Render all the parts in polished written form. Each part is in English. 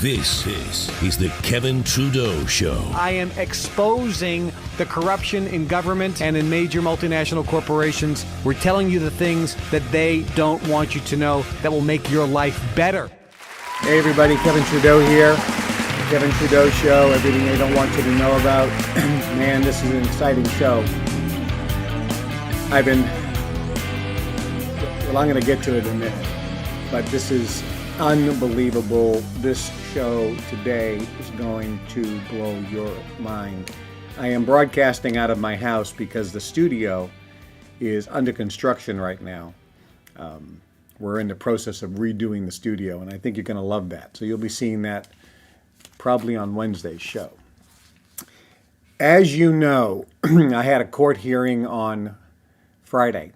This is the Kevin Trudeau Show. I am exposing the corruption in government and in major multinational corporations. We're telling you the things that they don't want you to know that will make your life better. Hey everybody, Kevin Trudeau here. The Kevin Trudeau Show, everything they don't want you to know about. Man, this is an exciting show. I'm going to get to it in a minute, but this is unbelievable. This show today is going to blow your mind. I am broadcasting out of my house because the studio is under construction right now. We're in the process of redoing the studio, and I think you're going to love that. So you'll be seeing that probably on Wednesday's show. As you know, I had a court hearing on Friday.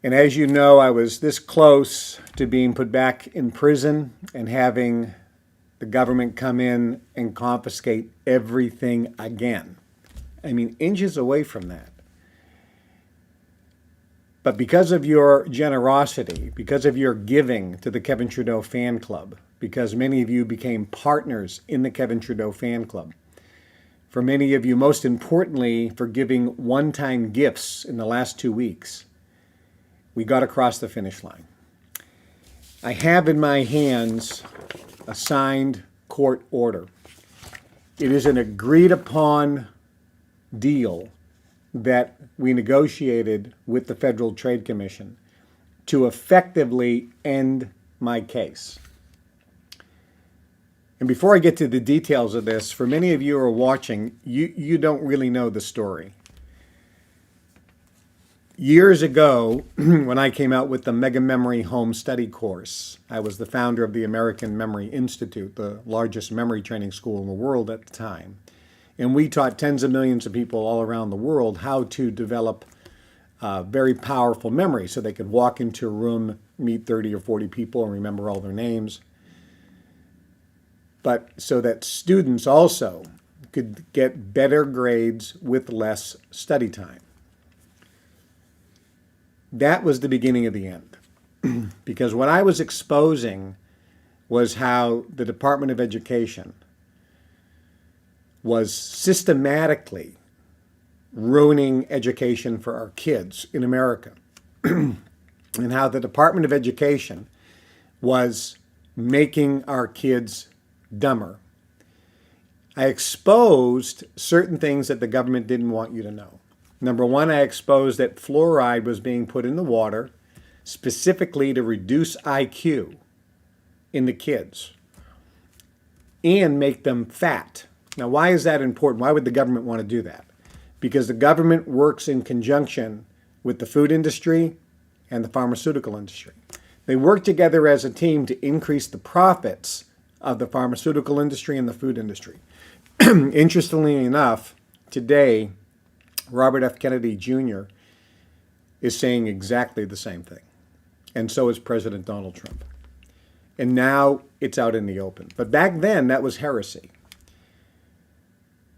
And as you know, I was this close to being put back in prison and having the government come in and confiscate everything again. I mean, inches away from that. But because of your generosity, because of your giving to the Kevin Trudeau fan club, because many of you became partners in the Kevin Trudeau fan club, for many of you, most importantly, for giving one-time gifts in the last 2 weeks, we got across the finish line. I have in my hands a signed court order. It is an agreed upon deal that we negotiated with the Federal Trade Commission to effectively end my case. And before I get to the details of this, for many of you who are watching, you don't really know the story. Years ago, when I came out with the Mega Memory Home Study course, I was the founder of the American Memory Institute, the largest memory training school in the world at the time. And we taught tens of millions of people all around the world how to develop very powerful memory so they could walk into a room, meet 30 or 40 people and remember all their names. But so that students also could get better grades with less study time. That was the beginning of the end. Because what I was exposing was how the Department of Education was systematically ruining education for our kids in America. And how the Department of Education was making our kids dumber. I exposed certain things that the government didn't want you to know. Number one, I exposed that fluoride was being put in the water specifically to reduce IQ in the kids and make them fat. Now, why is that important? Why would the government want to do that? Because the government works in conjunction with the food industry and the pharmaceutical industry. They work together as a team to increase the profits of the pharmaceutical industry and the food industry. Interestingly enough, today, Robert F. Kennedy Jr. is saying exactly the same thing. And so is President Donald Trump. And now it's out in the open. But back then, that was heresy.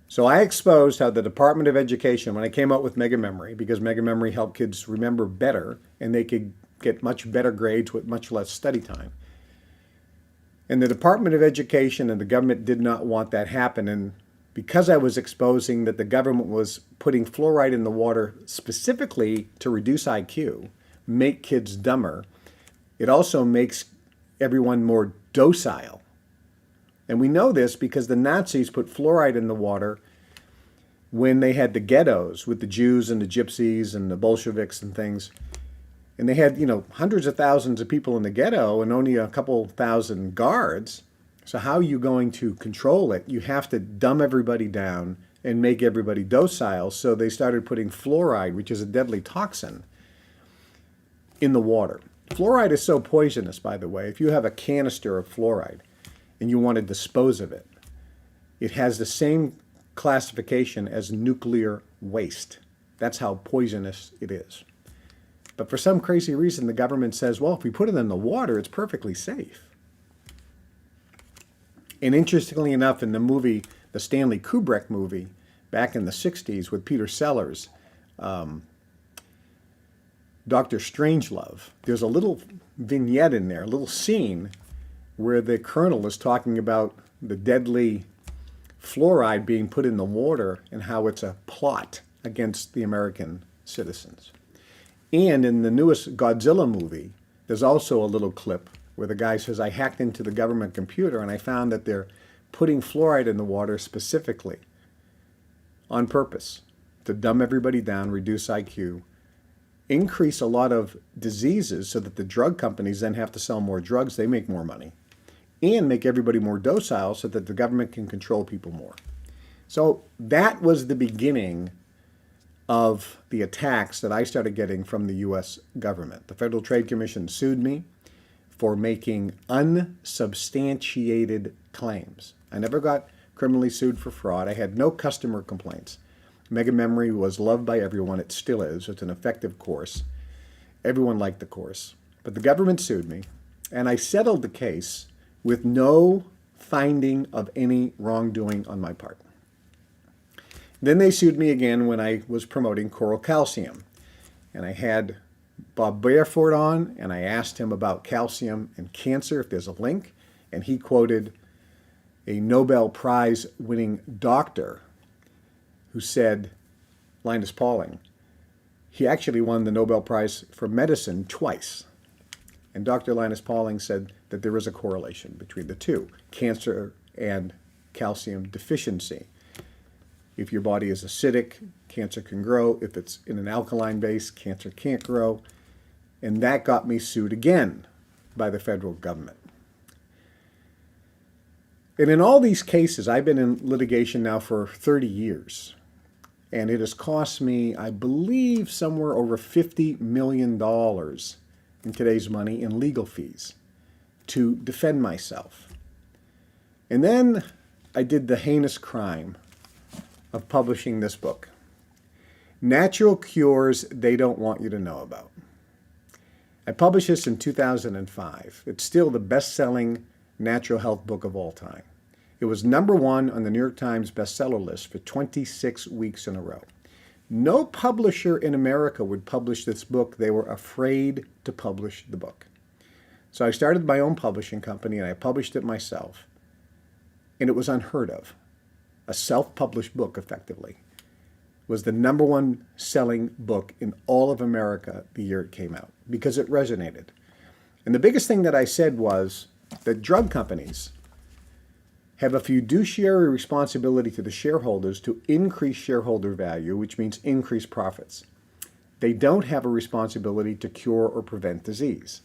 So I exposed how the Department of Education, when I came out with Mega Memory, because Mega Memory helped kids remember better, and they could get much better grades with much less study time. And the Department of Education and the government did not want that happen. And because I was exposing that the government was putting fluoride in the water specifically to reduce IQ, make kids dumber, it also makes everyone more docile. And we know this because the Nazis put fluoride in the water when they had the ghettos with the Jews and the Gypsies and the Bolsheviks and things. And they had, hundreds of thousands of people in the ghetto and only a couple thousand guards. So how are you going to control it? You have to dumb everybody down and make everybody docile. So they started putting fluoride, which is a deadly toxin, in the water. Fluoride is so poisonous, by the way. If you have a canister of fluoride and you want to dispose of it, it has the same classification as nuclear waste. That's how poisonous it is. But for some crazy reason, the government says, well, if we put it in the water, it's perfectly safe. And interestingly enough, in the movie, the Stanley Kubrick movie, back in the 60s with Peter Sellers, Dr. Strangelove, there's a little vignette in there, a little scene where the colonel is talking about the deadly fluoride being put in the water and how it's a plot against the American citizens. And in the newest Godzilla movie, there's also a little clip where the guy says, I hacked into the government computer and I found that they're putting fluoride in the water specifically on purpose to dumb everybody down, reduce IQ, increase a lot of diseases so that the drug companies then have to sell more drugs, they make more money, and make everybody more docile so that the government can control people more. So that was the beginning of the attacks that I started getting from the U.S. government. The Federal Trade Commission sued me for making unsubstantiated claims. I never got criminally sued for fraud. I had no customer complaints. Mega Memory was loved by everyone. It still is. It's an effective course. Everyone liked the course. But the government sued me, and I settled the case with no finding of any wrongdoing on my part. Then they sued me again when I was promoting coral calcium. And I had Bob Barefoot on, and I asked him about calcium and cancer, if there's a link. And he quoted a Nobel Prize winning doctor who said, Linus Pauling, he actually won the Nobel Prize for medicine twice. And Dr. Linus Pauling said that there is a correlation between the two, cancer and calcium deficiency. If your body is acidic, cancer can grow. If it's in an alkaline base, cancer can't grow. And that got me sued again by the federal government. And in all these cases, I've been in litigation now for 30 years. And it has cost me, I believe, somewhere over $50 million in today's money in legal fees to defend myself. And then I did the heinous crime of publishing this book, Natural Cures They Don't Want You to Know About. I published this in 2005. It's still the best-selling natural health book of all time. It was #1 on the New York Times bestseller list for 26 weeks in a row. No publisher in America would publish this book. They were afraid to publish the book. So I started my own publishing company, and I published it myself. And it was unheard of. A self-published book, effectively, was the #1 selling book in all of America the year it came out, because it resonated. And the biggest thing that I said was that drug companies have a fiduciary responsibility to the shareholders to increase shareholder value, which means increase profits. They don't have a responsibility to cure or prevent disease.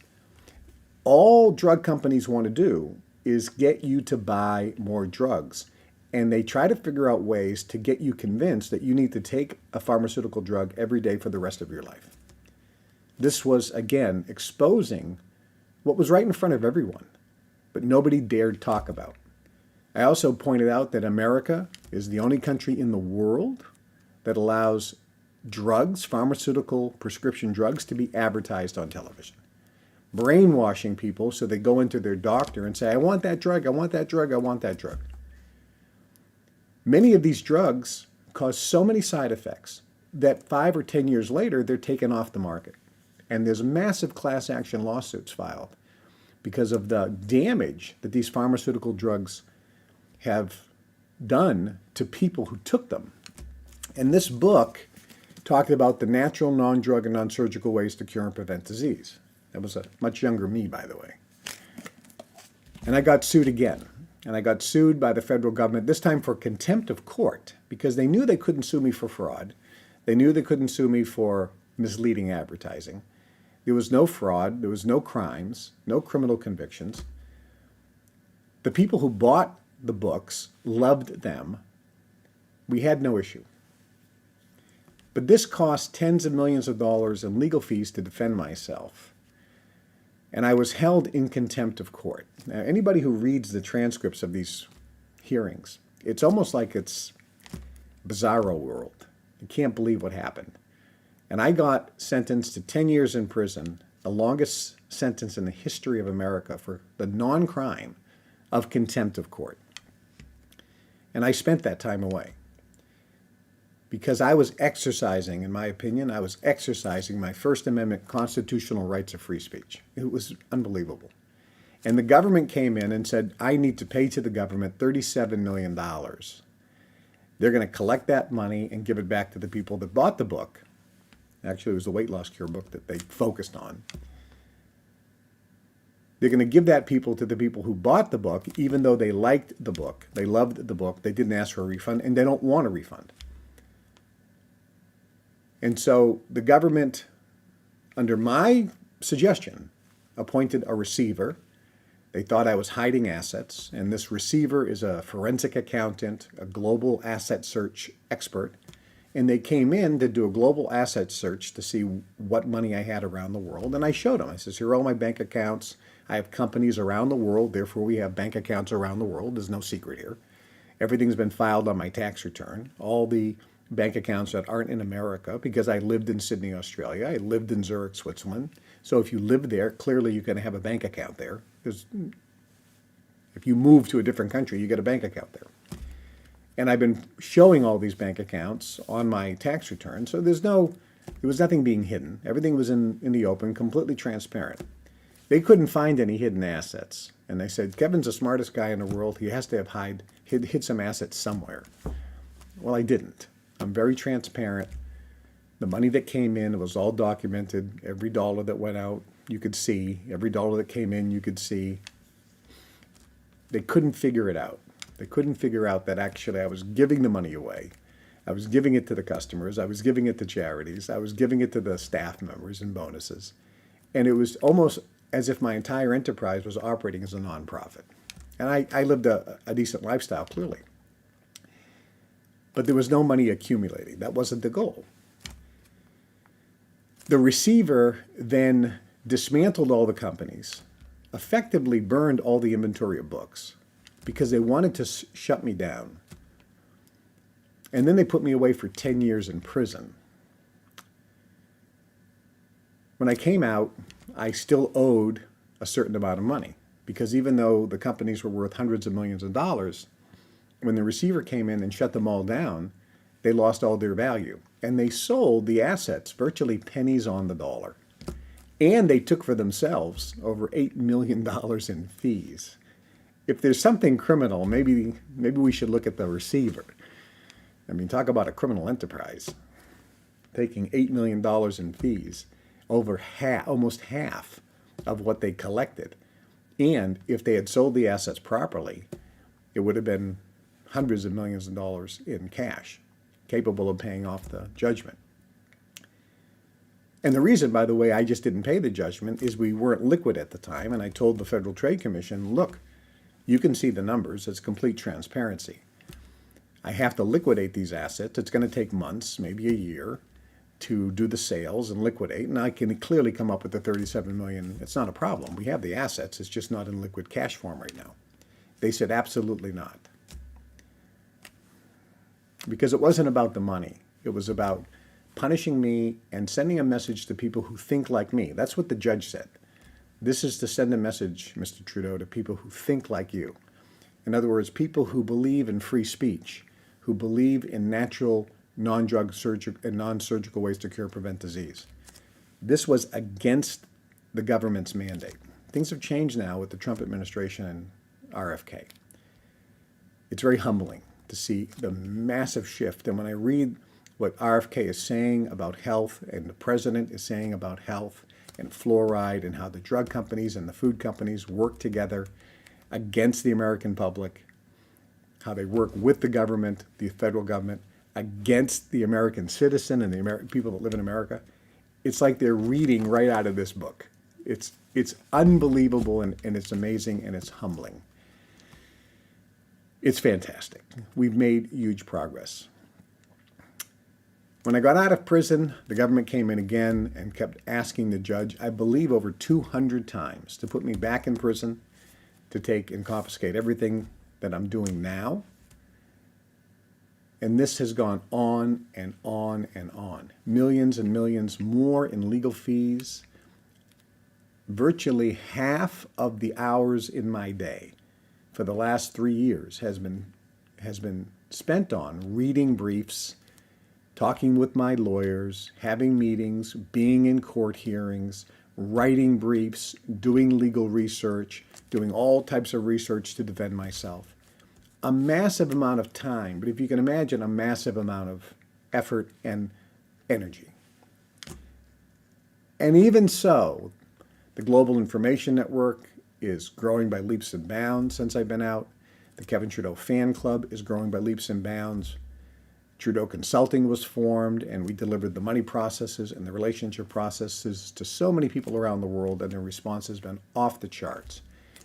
All drug companies want to do is get you to buy more drugs. And they try to figure out ways to get you convinced that you need to take a pharmaceutical drug every day for the rest of your life. This was, again, exposing what was right in front of everyone, but nobody dared talk about. I also pointed out that America is the only country in the world that allows drugs, pharmaceutical prescription drugs, to be advertised on television, brainwashing people so they go into their doctor and say, I want that drug, I want that drug, I want that drug. Many of these drugs cause so many side effects that 5 or 10 years later, they're taken off the market. And there's massive class action lawsuits filed because of the damage that these pharmaceutical drugs have done to people who took them. And this book talked about the natural, non-drug, and non-surgical ways to cure and prevent disease. That was a much younger me, by the way. And I got sued again. And I got sued by the federal government, this time for contempt of court, because they knew they couldn't sue me for fraud. They knew they couldn't sue me for misleading advertising. There was no fraud. There was no crimes, no criminal convictions. The people who bought the books loved them. We had no issue. But this cost tens of millions of dollars in legal fees to defend myself. And I was held in contempt of court. Now, anybody who reads the transcripts of these hearings, it's almost like it's bizarro world. You can't believe what happened. And I got sentenced to 10 years in prison, the longest sentence in the history of America for the non-crime of contempt of court. And I spent that time away because I was exercising, in my opinion, I was exercising my First Amendment constitutional rights of free speech. It was unbelievable. And the government came in and said, I need to pay to the government $37 million. They're going to collect that money and give it back to the people that bought the book. Actually, it was the weight loss cure book that they focused on. They're going to give that people to the people who bought the book, even though they liked the book, they loved the book, they didn't ask for a refund, and they don't want a refund. And so the government, under my suggestion, appointed a receiver. They thought I was hiding assets, and this receiver is a forensic accountant, a global asset search expert, and they came in to do a global asset search to see what money I had around the world, and I showed them. I said, here are all my bank accounts. I have companies around the world, therefore we have bank accounts around the world. There's no secret here. Everything's been filed on my tax return. All the bank accounts that aren't in America, because I lived in Sydney, Australia. I lived in Zurich, Switzerland. So if you live there, clearly you're going to have a bank account there. Because if you move to a different country, you get a bank account there. And I've been showing all these bank accounts on my tax return. So there was nothing being hidden. Everything was in the open, completely transparent. They couldn't find any hidden assets. And they said, Kevin's the smartest guy in the world. He has to have hid some assets somewhere. Well, I didn't. I'm very transparent. The money that came in was all documented. Every dollar that went out, you could see. Every dollar that came in, you could see. They couldn't figure it out. They couldn't figure out that actually I was giving the money away. I was giving it to the customers. I was giving it to charities. I was giving it to the staff members and bonuses. And it was almost as if my entire enterprise was operating as a nonprofit. And I lived a decent lifestyle, clearly. But there was no money accumulating. That wasn't the goal. The receiver then dismantled all the companies, effectively burned all the inventory of books because they wanted to shut me down. And then they put me away for 10 years in prison. When I came out, I still owed a certain amount of money because even though the companies were worth hundreds of millions of dollars, when the receiver came in and shut them all down, they lost all their value. And they sold the assets virtually pennies on the dollar. And they took for themselves over $8 million in fees. If there's something criminal, maybe we should look at the receiver. I mean, talk about a criminal enterprise. Taking $8 million in fees, over almost half of what they collected. And if they had sold the assets properly, it would have been hundreds of millions of dollars in cash, capable of paying off the judgment. And the reason, by the way, I just didn't pay the judgment is we weren't liquid at the time, and I told the Federal Trade Commission, look, you can see the numbers, it's complete transparency. I have to liquidate these assets. It's going to take months, maybe a year, to do the sales and liquidate, and I can clearly come up with the $37 million. It's not a problem. We have the assets. It's just not in liquid cash form right now. They said, absolutely not. Because it wasn't about the money. It was about punishing me and sending a message to people who think like me. That's what the judge said. This is to send a message, Mr. Trudeau, to people who think like you. In other words, people who believe in free speech, who believe in natural, non-drug and non-surgical ways to cure or prevent disease. This was against the government's mandate. Things have changed now with the Trump administration and RFK. It's very humbling to see the massive shift. And when I read what RFK is saying about health and the president is saying about health and fluoride and how the drug companies and the food companies work together against the American public, how they work with the government, the federal government, against the American citizen and the American people that live in America, it's like they're reading right out of this book. It's unbelievable and it's amazing and it's humbling. It's fantastic. We've made huge progress. When I got out of prison, the government came in again and kept asking the judge, I believe over 200 times, to put me back in prison, to take and confiscate everything that I'm doing now. And this has gone on and on and on. Millions and millions more in legal fees. Virtually half of the hours in my day for the last 3 years has been spent on reading briefs, talking with my lawyers, having meetings, being in court hearings, writing briefs, doing legal research, doing all types of research to defend myself. A massive amount of time, but if you can imagine, a massive amount of effort and energy. And even so, the Global Information Network is growing by leaps and bounds since I've been out. The Kevin Trudeau Fan Club is growing by leaps and bounds. Trudeau Consulting was formed, and we delivered the money processes and the relationship processes to so many people around the world, and their response has been off the charts.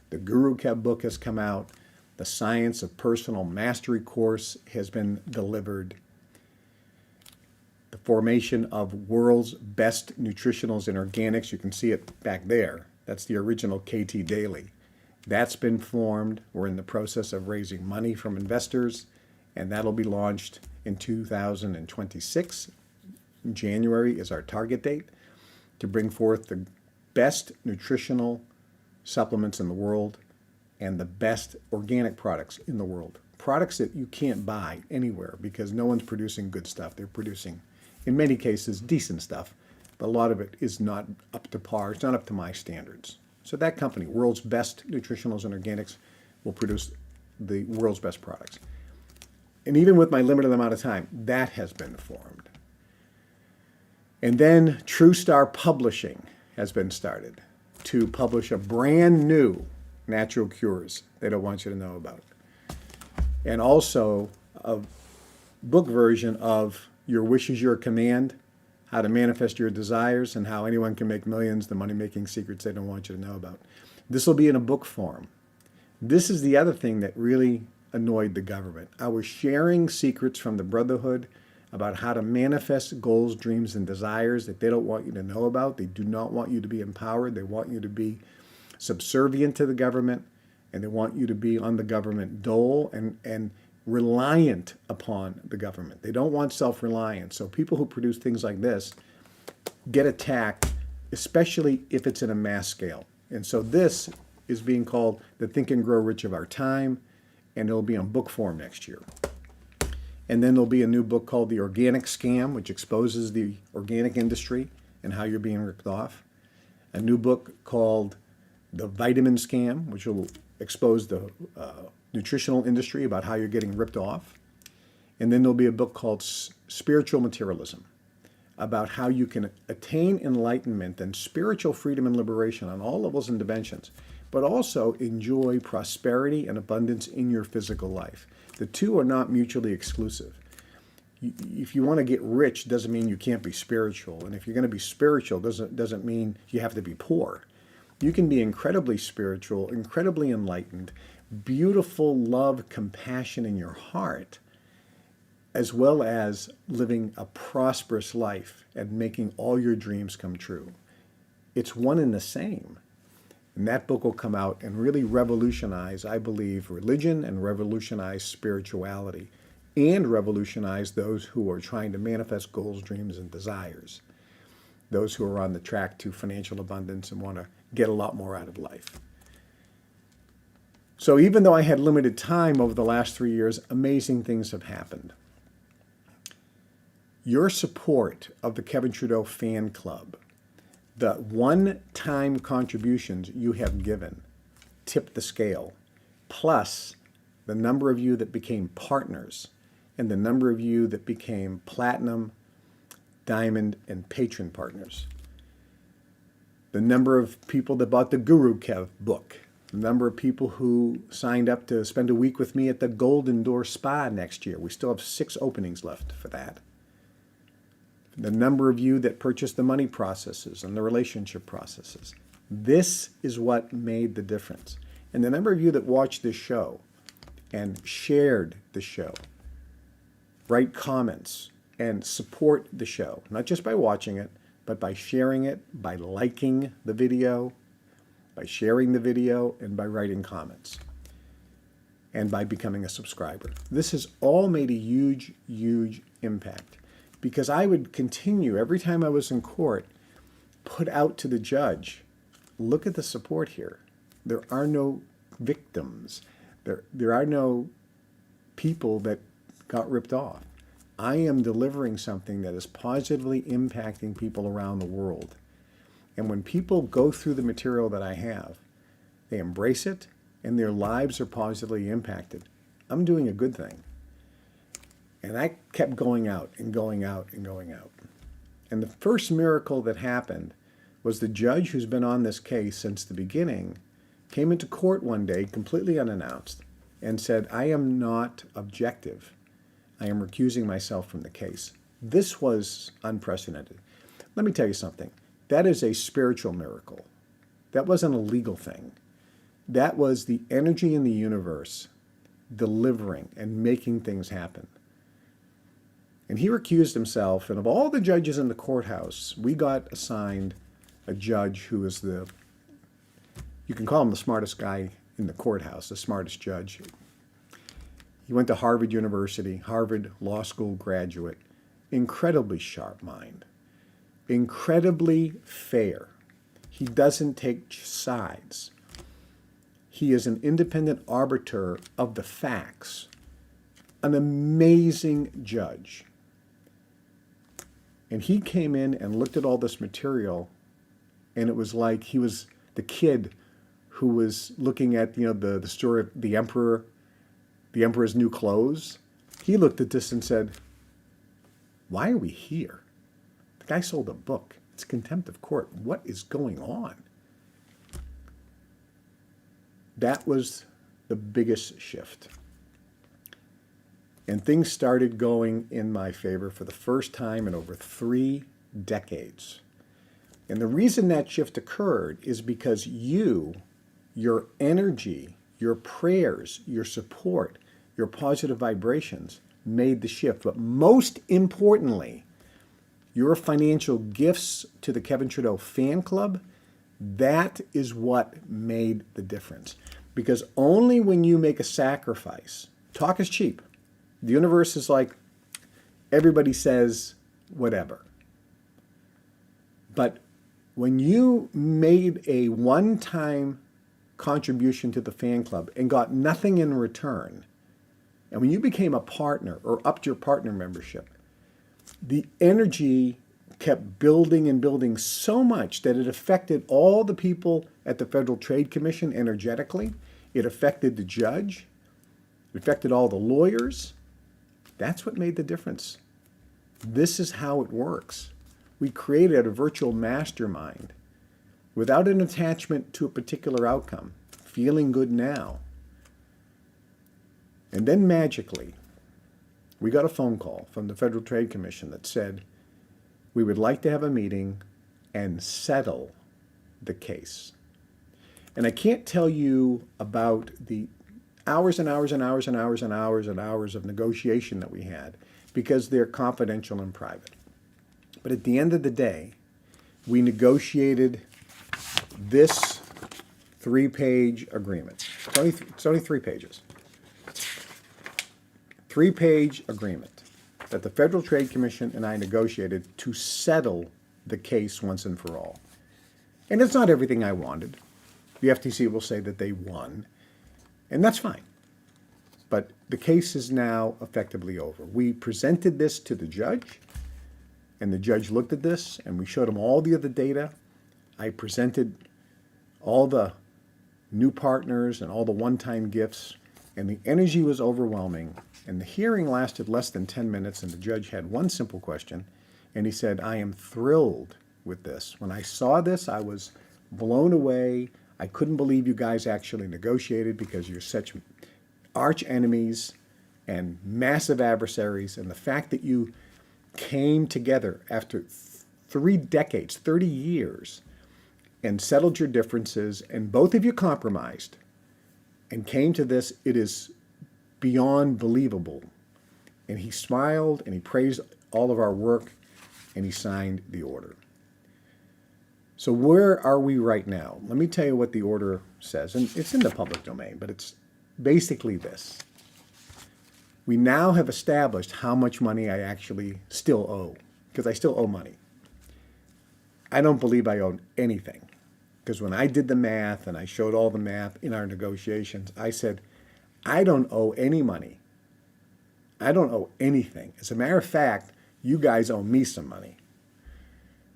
The Guru Kev book has come out. The Science of Personal Mastery course has been delivered. The formation of world's best nutritionals and organics, you can see it back there. That's the original KT Daily. That's been formed. We're in the process of raising money from investors, and that'll be launched in 2026. January is our target date to bring forth the best nutritional supplements in the world and the best organic products in the world. Products that you can't buy anywhere because no one's producing good stuff. They're producing, in many cases, decent stuff, but a lot of it is not up to par. It's not up to my standards. So that company, World's Best Nutritionals and Organics, will produce the world's best products. And even with my limited amount of time, that has been formed. And then True Star Publishing has been started to publish a brand new natural cures they don't want you to know about. And also a book version of Your Wish is Your Command, How to Manifest Your Desires, and How Anyone Can Make Millions, the money-making secrets they don't want you to know about. This will be in a book form. This is the other thing that really annoyed the government. I was sharing secrets from the Brotherhood about how to manifest goals, dreams, and desires that they don't want you to know about. They do not want you to be empowered. They want you to be subservient to the government, and they want you to be on the government dole and reliant upon the government. They don't want self-reliance. So people who produce things like this get attacked, especially if it's in a mass scale. And so this is being called the Think and Grow Rich of our time, and it'll be on book form next year. And then there'll be a new book called The Organic Scam, which exposes the organic industry and how you're being ripped off. A new book called The Vitamin Scam, which will expose the nutritional industry about how you're getting ripped off. And then there'll be a book called Spiritual Materialism, about how you can attain enlightenment and spiritual freedom and liberation on all levels and dimensions, but also enjoy prosperity and abundance in your physical life. The two are not mutually exclusive. If you want to get rich, doesn't mean you can't be spiritual. And if you're going to be spiritual, doesn't mean you have to be poor. You can be incredibly spiritual, incredibly enlightened, beautiful love, compassion in your heart, as well as living a prosperous life and making all your dreams come true. It's one and the same. And that book will come out and really revolutionize, I believe, religion and revolutionize spirituality and revolutionize those who are trying to manifest goals, dreams, and desires. Those who are on the track to financial abundance and want to get a lot more out of life. So even though I had limited time over the last 3 years, amazing things have happened. Your support of the Kevin Trudeau Fan Club, the one-time contributions you have given, tip the scale, plus the number of you that became partners and the number of you that became platinum, diamond, and patron partners. The number of people that bought the Guru Kev book, the number of people who signed up to spend a week with me at the Golden Door Spa next year. We still have 6 openings left for that. The number of you that purchased the money processes and the relationship processes. This is what made the difference. And the number of you that watched this show and shared the show, write comments, and support the show, not just by watching it, but by sharing it, by liking the video, by sharing the video, and by writing comments, and by becoming a subscriber. This has all made a huge, huge impact. Because I would continue, every time I was in court, put out to the judge, look at the support here. There are no victims. There are no people that got ripped off. I am delivering something that is positively impacting people around the world. And when people go through the material that I have, they embrace it and their lives are positively impacted. I'm doing a good thing. And I kept going out and going out and going out. And the first miracle that happened was the judge who's been on this case since the beginning came into court one day completely unannounced and said, I am not objective. I am recusing myself from the case. This was unprecedented. Let me tell you something. That is a spiritual miracle. That wasn't a legal thing. That was the energy in the universe delivering and making things happen. And he recused himself, and of all the judges in the courthouse, we got assigned a judge who is you can call him the smartest guy in the courthouse, the smartest judge. He went to Harvard University, Harvard Law School graduate, incredibly sharp mind, incredibly fair. He doesn't take sides. He is an independent arbiter of the facts, an amazing judge. And he came in and looked at all this material, and it was like he was the kid who was looking at, the story of the emperor's new clothes. He looked at this and said, why are we here? The guy sold a book. It's contempt of court. What is going on? That was the biggest shift. And things started going in my favor for the first time in over 3 decades. And the reason that shift occurred is because your energy, your prayers, your support, your positive vibrations made the shift. But most importantly, your financial gifts to the Kevin Trudeau fan club, that is what made the difference. Because only when you make a sacrifice, talk is cheap. The universe is like, everybody says whatever. But when you made a one-time contribution to the fan club and got nothing in return, and when you became a partner or upped your partner membership, the energy kept building and building so much that it affected all the people at the Federal Trade Commission energetically. It affected the judge. It affected all the lawyers. That's what made the difference. This is how it works. We created a virtual mastermind without an attachment to a particular outcome, feeling good now. And then magically, we got a phone call from the Federal Trade Commission that said, we would like to have a meeting and settle the case. And I can't tell you about the hours and hours and hours and hours and hours and hours of negotiation that we had because they're confidential and private. But at the end of the day, we negotiated this 3-page agreement. It's only 3 pages. 3-page agreement that the Federal Trade Commission and I negotiated to settle the case once and for all. And it's not everything I wanted. The FTC will say that they won, and that's fine. But the case is now effectively over. We presented this to the judge, and the judge looked at this, and we showed him all the other data. I presented all the new partners and all the one-time gifts, and the energy was overwhelming. And the hearing lasted less than 10 minutes, and the judge had one simple question, and he said, I am thrilled with this. When I saw this, I was blown away. I couldn't believe you guys actually negotiated because you're such arch enemies and massive adversaries, and the fact that you came together after 3 decades, 30 years, and settled your differences, and both of you compromised and came to this, it is beyond believable. And he smiled and he praised all of our work and he signed the order. So where are we right now? Let me tell you what the order says. And it's in the public domain, but it's basically this. We now have established how much money I actually still owe, because I still owe money. I don't believe I owe anything, because when I did the math and I showed all the math in our negotiations, I said, I don't owe any money. I don't owe anything. As a matter of fact, you guys owe me some money.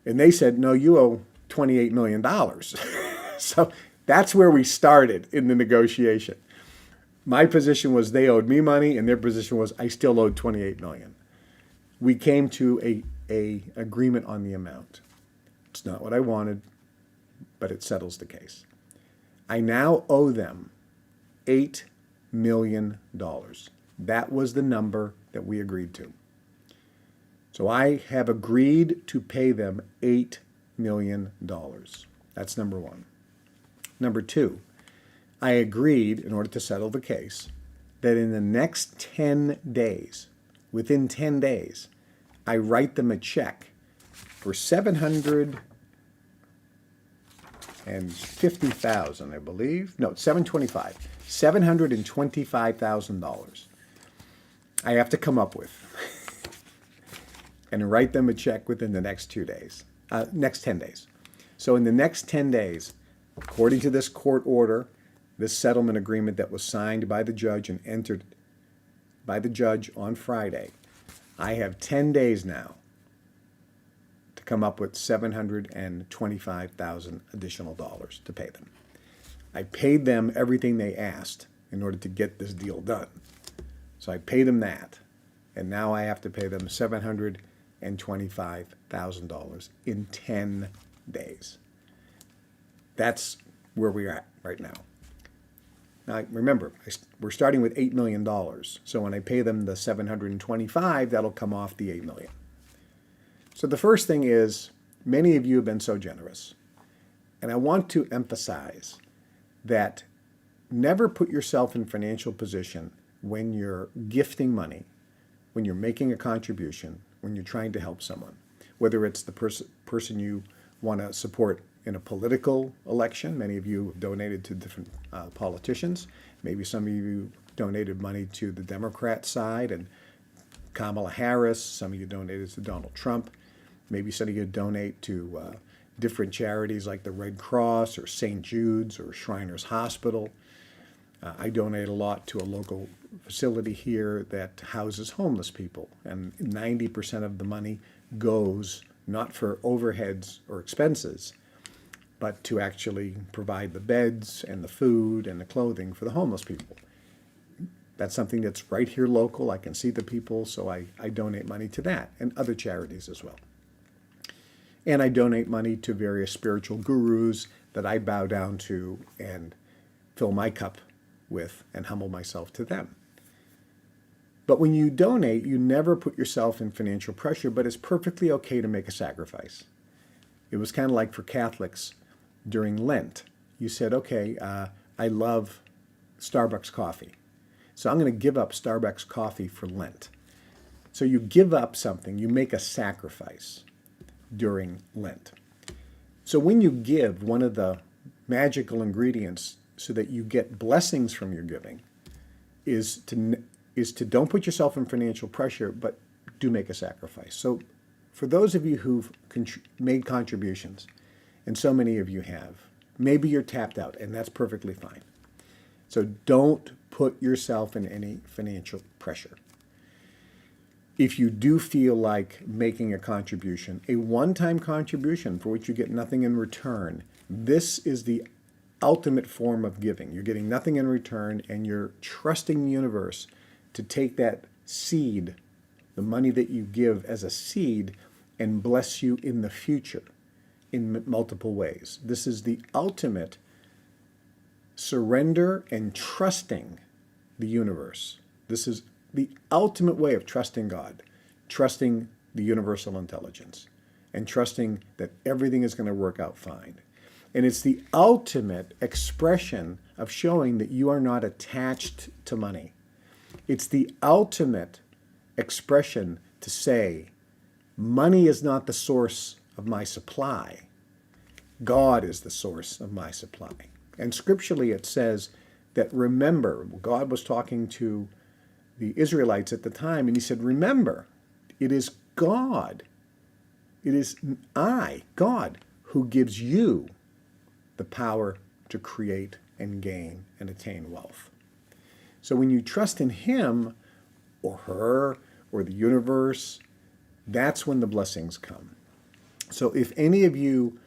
And they said, no, you owe $28 million. So that's where we started in the negotiation. My position was they owed me money, and their position was I still owed $28 million. We came to a agreement on the amount. It's not what I wanted, but it settles the case. I now owe them $8 million. That was the number that we agreed to. So I have agreed to pay them $8 million. That's number one. Number two, I agreed, in order to settle the case, that in the next 10 days, within 10 days, I write them a check for $750,000, I believe. No, $725,000. I have to come up with and write them a check within the next 10 days. So in the next 10 days, according to this court order, this settlement agreement that was signed by the judge and entered by the judge on Friday, I have 10 days now to come up with $725,000 additional dollars to pay them. I paid them everything they asked in order to get this deal done. So I paid them that, and now I have to pay them $725,000 in 10 days. That's where we're at right now. Now, remember, we're starting with $8 million. So when I pay them the $725,000, that'll come off the $8 million. So the first thing is, many of you have been so generous. And I want to emphasize that never put yourself in financial position when you're gifting money, when you're making a contribution, when you're trying to help someone, whether it's the person you want to support in a political election. Many of you have donated to different politicians. Maybe some of you donated money to the Democrat side and Kamala Harris. Some of you donated to Donald Trump. Maybe some of you donate to different charities like the Red Cross or St. Jude's or Shriners Hospital. I donate a lot to a local facility here that houses homeless people, and 90% of the money goes not for overheads or expenses, but to actually provide the beds and the food and the clothing for the homeless people. That's something that's right here local. I can see the people, so I donate money to that and other charities as well. And I donate money to various spiritual gurus that I bow down to and fill my cup with and humble myself to them. But when you donate, you never put yourself in financial pressure, but it's perfectly okay to make a sacrifice. It was kind of like for Catholics during Lent. You said, okay, I love Starbucks coffee, so I'm going to give up Starbucks coffee for Lent. So you give up something, you make a sacrifice during Lent. So when you give, one of the magical ingredients so that you get blessings from your giving is to don't put yourself in financial pressure, but do make a sacrifice. So for those of you who've made contributions, and so many of you have, maybe you're tapped out, and that's perfectly fine. So don't put yourself in any financial pressure. If you do feel like making a contribution, a one-time contribution for which you get nothing in return, this is the ultimate form of giving. You're getting nothing in return, and you're trusting the universe to take that seed, the money that you give as a seed, and bless you in the future in multiple ways. This is the ultimate surrender and trusting the universe. This is the ultimate way of trusting God, trusting the universal intelligence, and trusting that everything is going to work out fine. And it's the ultimate expression of showing that you are not attached to money. It's the ultimate expression to say, money is not the source of my supply. God is the source of my supply. And scripturally it says that, remember, God was talking to the Israelites at the time, and he said, remember, it is God. It is I, God, who gives you the power to create and gain and attain wealth. So when you trust in him or her or the universe, that's when the blessings come. So if any of you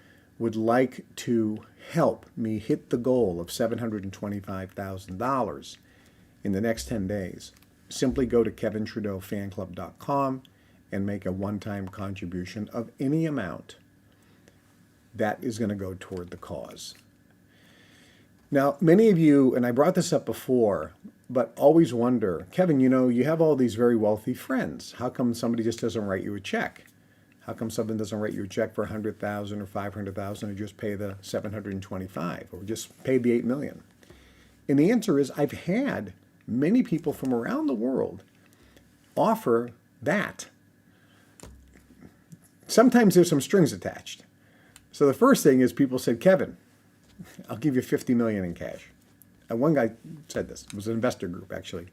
would like to help me hit the goal of $725,000 in the next 10 days, simply go to KevinTrudeauFanClub.com and make a one-time contribution of any amount that is going to go toward the cause. Now, many of you, and I brought this up before, but always wonder, Kevin, you have all these very wealthy friends. How come somebody just doesn't write you a check? How come someone doesn't write you a check for $100,000 or $500,000 or just pay the $725,000 or just pay the $8 million? And the answer is I've had many people from around the world offer that. Sometimes there's some strings attached. So the first thing is people said, Kevin, I'll give you $50 million in cash. And one guy said this. It was an investor group, actually.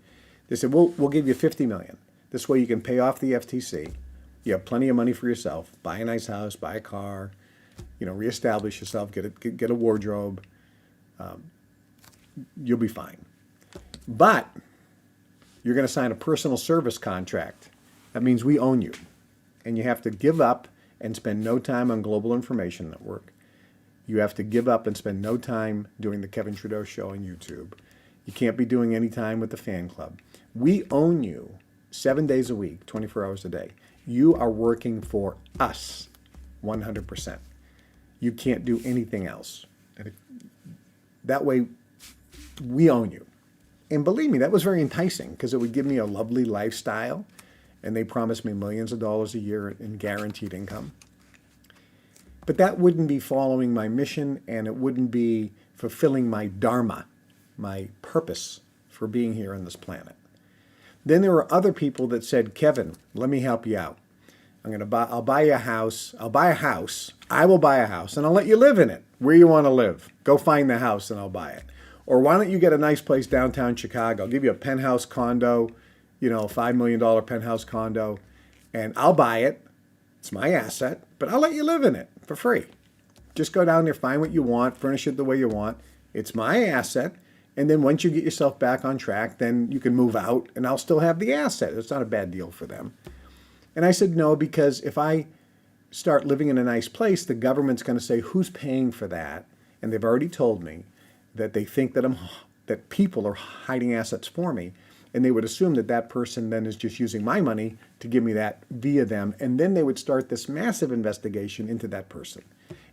They said, we'll give you $50 million. This way you can pay off the FTC. You have plenty of money for yourself. Buy a nice house, buy a car, reestablish yourself, get a wardrobe. You'll be fine. But you're going to sign a personal service contract. That means we own you. And you have to give up and spend no time on Global Information Network. You have to give up and spend no time doing the Kevin Trudeau Show on YouTube. You can't be doing any time with the fan club. We own you 7 days a week, 24 hours a day. You are working for us 100%. You can't do anything else. That way, we own you. And believe me, that was very enticing because it would give me a lovely lifestyle, and they promised me millions of dollars a year in guaranteed income. But that wouldn't be following my mission, and it wouldn't be fulfilling my dharma, my purpose for being here on this planet. Then there were other people that said, Kevin, let me help you out. I'll buy you a house. I will buy a house, and I'll let you live in it where you want to live. Go find the house and I'll buy it. Or why don't you get a nice place downtown Chicago? I'll give you a penthouse condo, $5 million penthouse condo, and I'll buy it. It's my asset, but I'll let you live in it for free. Just go down there, find what you want, furnish it the way you want. It's my asset. And then once you get yourself back on track, then you can move out and I'll still have the asset. It's not a bad deal for them. And I said, no, because if I start living in a nice place, the government's going to say, who's paying for that? And they've already told me that they think that people are hiding assets for me. And they would assume that that person then is just using my money to give me that via them. And then they would start this massive investigation into that person.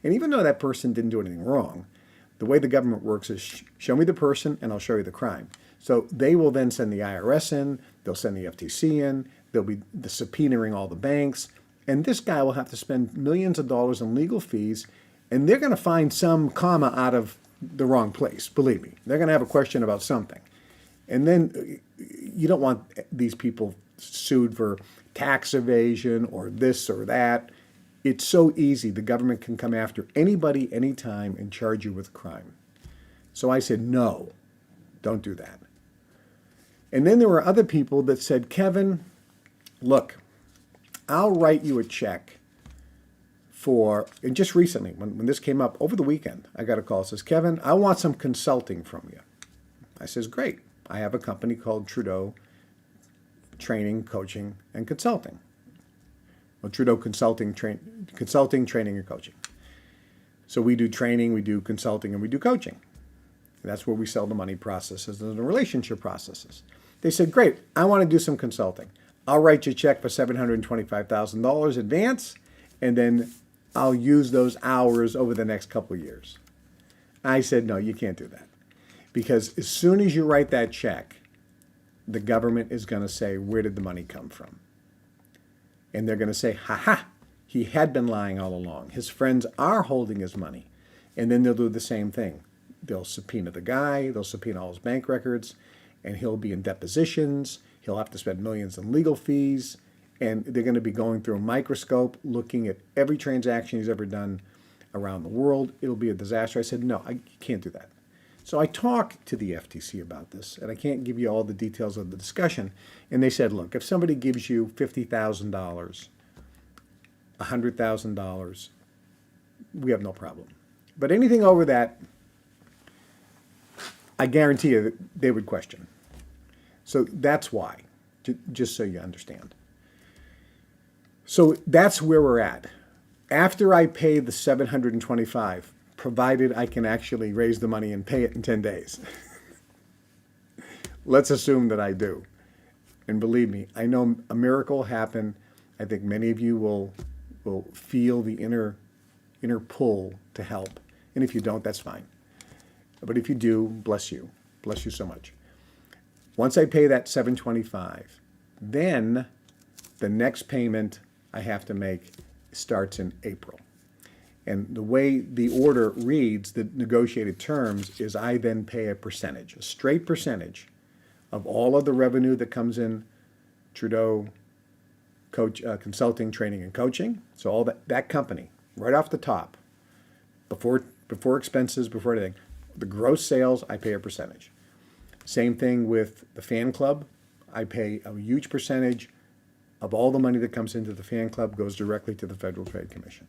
And even though that person didn't do anything wrong, the way the government works is show me the person and I'll show you the crime. So they will then send the IRS in, they'll send the FTC in, they'll be subpoenaing all the banks, and this guy will have to spend millions of dollars in legal fees, and they're going to find some comma out of the wrong place, believe me. They're going to have a question about something. And then you don't want these people sued for tax evasion or this or that. It's so easy. The government can come after anybody, anytime, and charge you with crime. So I said, no, don't do that. And then there were other people that said, Kevin, look, I'll write you a check for, and just recently, when this came up over the weekend, I got a call that says, Kevin, I want some consulting from you. I says, great. I have a company called Trudeau Training, Coaching, and Consulting. Well, Trudeau Consulting, Training, and Coaching. So we do training, we do consulting, and we do coaching. And that's where we sell the money processes and the relationship processes. They said, great, I want to do some consulting. I'll write you a check for $725,000 advance, and then I'll use those hours over the next couple of years. I said, no, you can't do that. Because as soon as you write that check, the government is going to say, where did the money come from? And they're going to say, ha, he had been lying all along. His friends are holding his money. And then they'll do the same thing. They'll subpoena the guy, they'll subpoena all his bank records, and he'll be in depositions. He'll have to spend millions in legal fees, and they're going to be going through a microscope, looking at every transaction he's ever done around the world. It'll be a disaster. I said, no, I can't do that. So I talked to the FTC about this, and I can't give you all the details of the discussion. And they said, look, if somebody gives you $50,000, $100,000, we have no problem. But anything over that, I guarantee you that they would question. So that's why, just so you understand. So that's where we're at. after I pay the $725, provided I can actually raise the money and pay it in 10 days. Let's assume that I do. And believe me, I know a miracle will happen. I think many of you will feel the inner pull to help. And if you don't, that's fine. But if you do, bless you. Bless you so much. Once I pay that $725, then the next payment I have to make starts in April. And the way the order reads, the negotiated terms, is I then pay a percentage, a straight percentage of all of the revenue that comes in Trudeau Consulting, Training, and Coaching. So all that company, right off the top, before expenses, before anything, the gross sales, I pay a percentage. Same thing with the fan club. I pay a huge percentage of all the money that comes into the fan club goes directly to the Federal Trade Commission.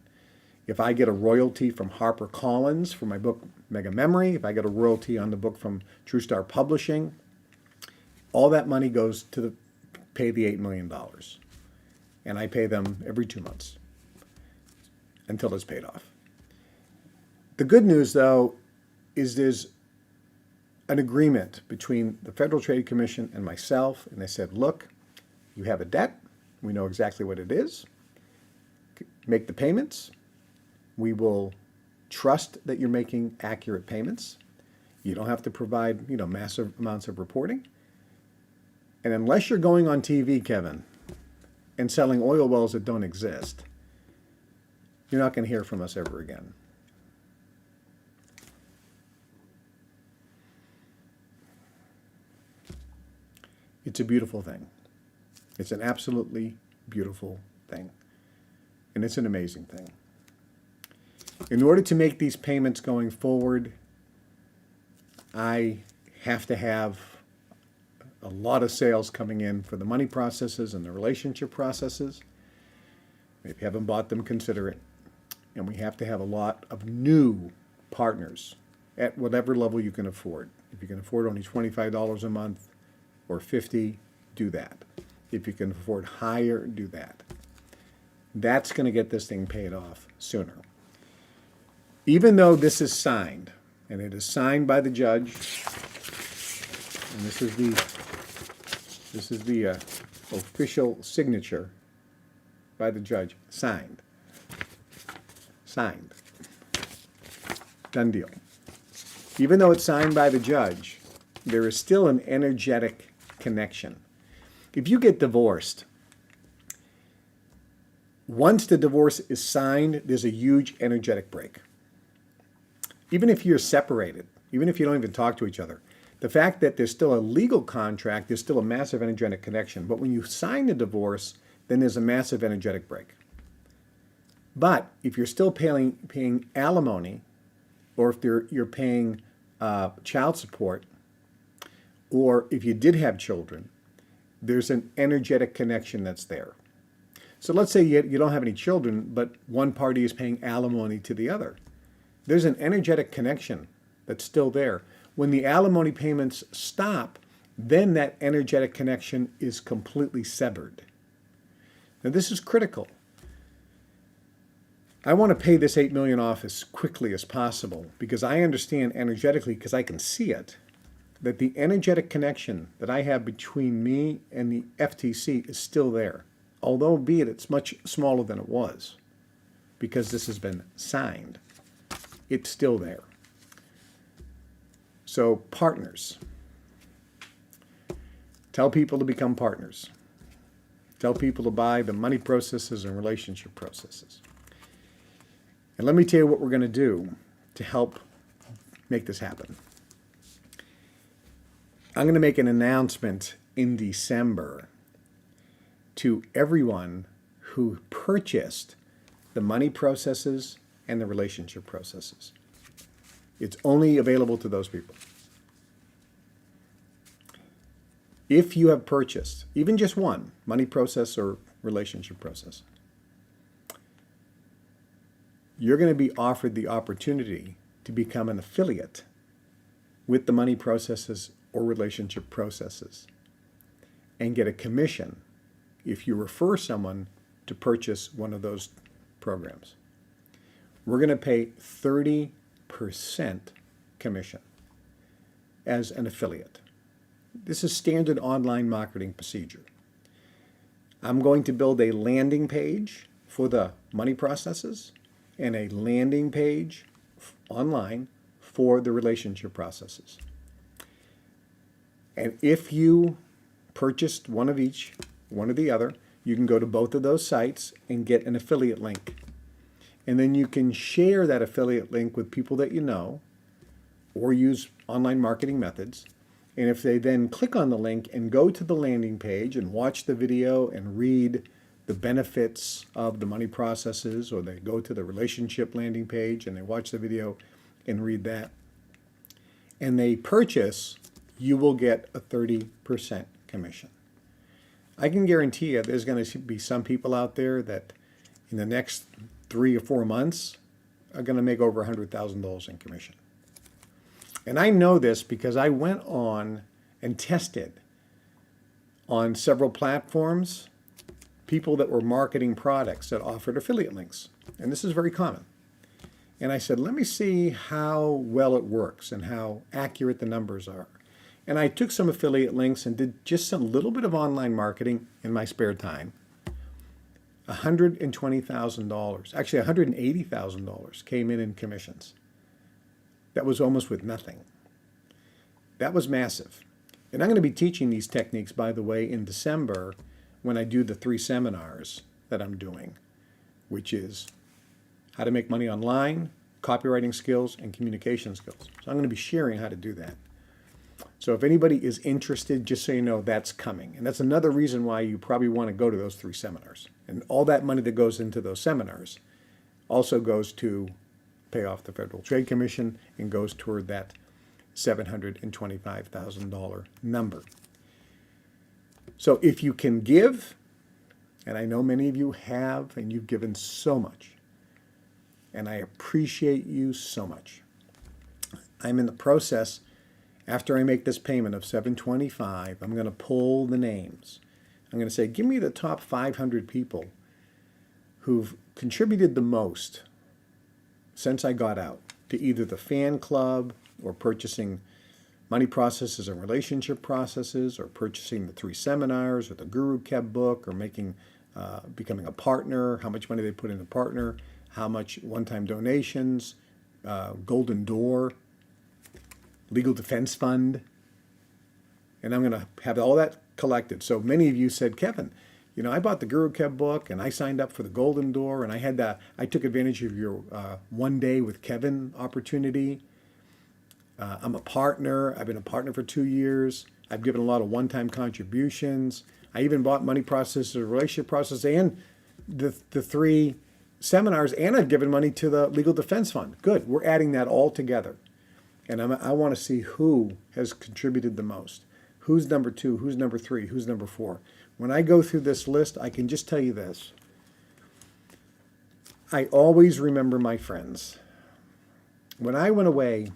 If I get a royalty from HarperCollins for my book Mega Memory, if I get a royalty on the book from True Star Publishing, all that money goes to pay the $8 million. And I pay them every 2 months until it's paid off. The good news, though, is there's an agreement between the Federal Trade Commission and myself, and they said, look, you have a debt. We know exactly what it is. Make the payments. We will trust that you're making accurate payments. You don't have to provide, massive amounts of reporting. And unless you're going on TV, Kevin, and selling oil wells that don't exist, you're not going to hear from us ever again. It's a beautiful thing. It's an absolutely beautiful thing. And it's an amazing thing. In order to make these payments going forward, I have to have a lot of sales coming in for the money processes and the relationship processes. If you haven't bought them, consider it. And we have to have a lot of new partners at whatever level you can afford. If you can afford only $25 a month or $50, do that. If you can afford higher, do that. That's going to get this thing paid off sooner. Even though this is signed, and it is signed by the judge, and this is the official signature by the judge, signed. Done deal. Even though it's signed by the judge, there is still an energetic connection. If you get divorced, once the divorce is signed, there's a huge energetic break. Even if you're separated, even if you don't even talk to each other, the fact that there's still a legal contract, there's still a massive energetic connection. But when you sign the divorce, then there's a massive energetic break. But if you're still paying alimony, or if you're paying child support, or if you did have children, there's an energetic connection that's there. So let's say you don't have any children, but one party is paying alimony to the other. There's an energetic connection that's still there. When the alimony payments stop, then that energetic connection is completely severed. Now this is critical. I want to pay this $8 million off as quickly as possible because I understand energetically, because I can see it, that the energetic connection that I have between me and the FTC is still there. Although, be it's much smaller than it was, because this has been signed. It's still there. So, partners. Tell people to become partners. Tell people to buy the money processes and relationship processes. And let me tell you what we're going to do to help make this happen. I'm going to make an announcement in December to everyone who purchased the money processes and the relationship processes. It's only available to those people. If you have purchased even just one money process or relationship process, you're going to be offered the opportunity to become an affiliate with the money processes or relationship processes and get a commission if you refer someone to purchase one of those programs we're going to pay 30% commission as an affiliate. This is standard online marketing procedure. I'm going to build a landing page for the money processes and a landing page online for the relationship processes. And if you purchased one of each, one or the other, you can go to both of those sites and get an affiliate link. And then you can share that affiliate link with people that you know or use online marketing methods. And if they then click on the link and go to the landing page and watch the video and read the benefits of the money processes, or they go to the relationship landing page and they watch the video and read that, and they purchase, you will get a 30% commission. I can guarantee you there's going to be some people out there that in the next 3 or 4 months are going to make over $100,000 in commission. And I know this because I went on and tested on several platforms people that were marketing products that offered affiliate links. And this is very common. And I said, let me see how well it works and how accurate the numbers are. And I took some affiliate links and did just a little bit of online marketing in my spare time. $120,000, actually $180,000 came in commissions. That was almost with nothing. That was massive. And I'm going to be teaching these techniques, by the way, in December when I do the 3 seminars that I'm doing, which is how to make money online, copywriting skills, and communication skills. So I'm going to be sharing how to do that. So if anybody is interested, just so you know, that's coming. And that's another reason why you probably want to go to those 3 seminars. And all that money that goes into those seminars also goes to pay off the Federal Trade Commission and goes toward that $725,000 number. So if you can give, and I know many of you have, and you've given so much, and I appreciate you so much. I'm in the process, after I make this payment of $725, I'm going to pull the names. I'm going to say, give me the top 500 people who've contributed the most since I got out to either the fan club or purchasing money processes and relationship processes, or purchasing the 3 seminars or the Guru Kev book, or becoming a partner, how much money they put in a partner, how much one-time donations, Golden Door, Legal Defense Fund. And I'm going to have all that collected. So many of you said, Kevin, you know, I bought the Guru Kev book and I signed up for the Golden Door, and I took advantage of your One Day with Kevin opportunity. I'm a partner. I've been a partner for 2 years. I've given a lot of one-time contributions. I even bought money processes, relationship process, and the 3 seminars, and I've given money to the Legal Defense Fund. Good. We're adding that all together. And I want to see who has contributed the most. Who's number 2? Who's number 3? Who's number 4? When I go through this list, I can just tell you this. I always remember my friends. When I went away,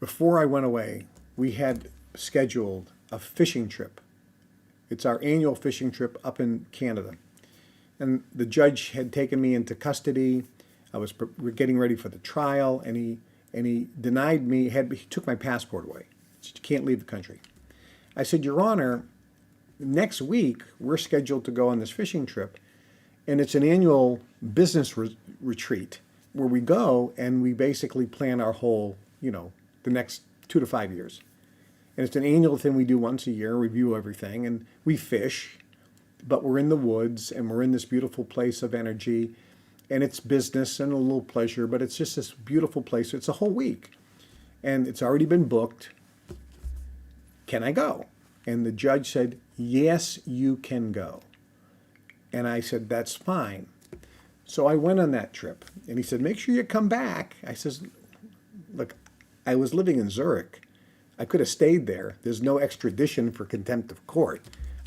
before I went away, we had scheduled a fishing trip. It's our annual fishing trip up in Canada. And the judge had taken me into custody. We're getting ready for the trial, and he denied me. He took my passport away. He said, you can't leave the country. I said, Your Honor, next week we're scheduled to go on this fishing trip, and it's an annual business retreat where we go and we basically plan our whole, the next 2 to 5 years. And it's an annual thing we do once a year, review everything, and we fish, but we're in the woods and we're in this beautiful place of energy, and it's business and a little pleasure, but it's just this beautiful place. It's a whole week, and it's already been booked. Can I go? And the judge said, yes, you can go. And I said, that's fine. So I went on that trip, and he said, make sure you come back. I says, look, I was living in Zurich. I could have stayed there. There's no extradition for contempt of court.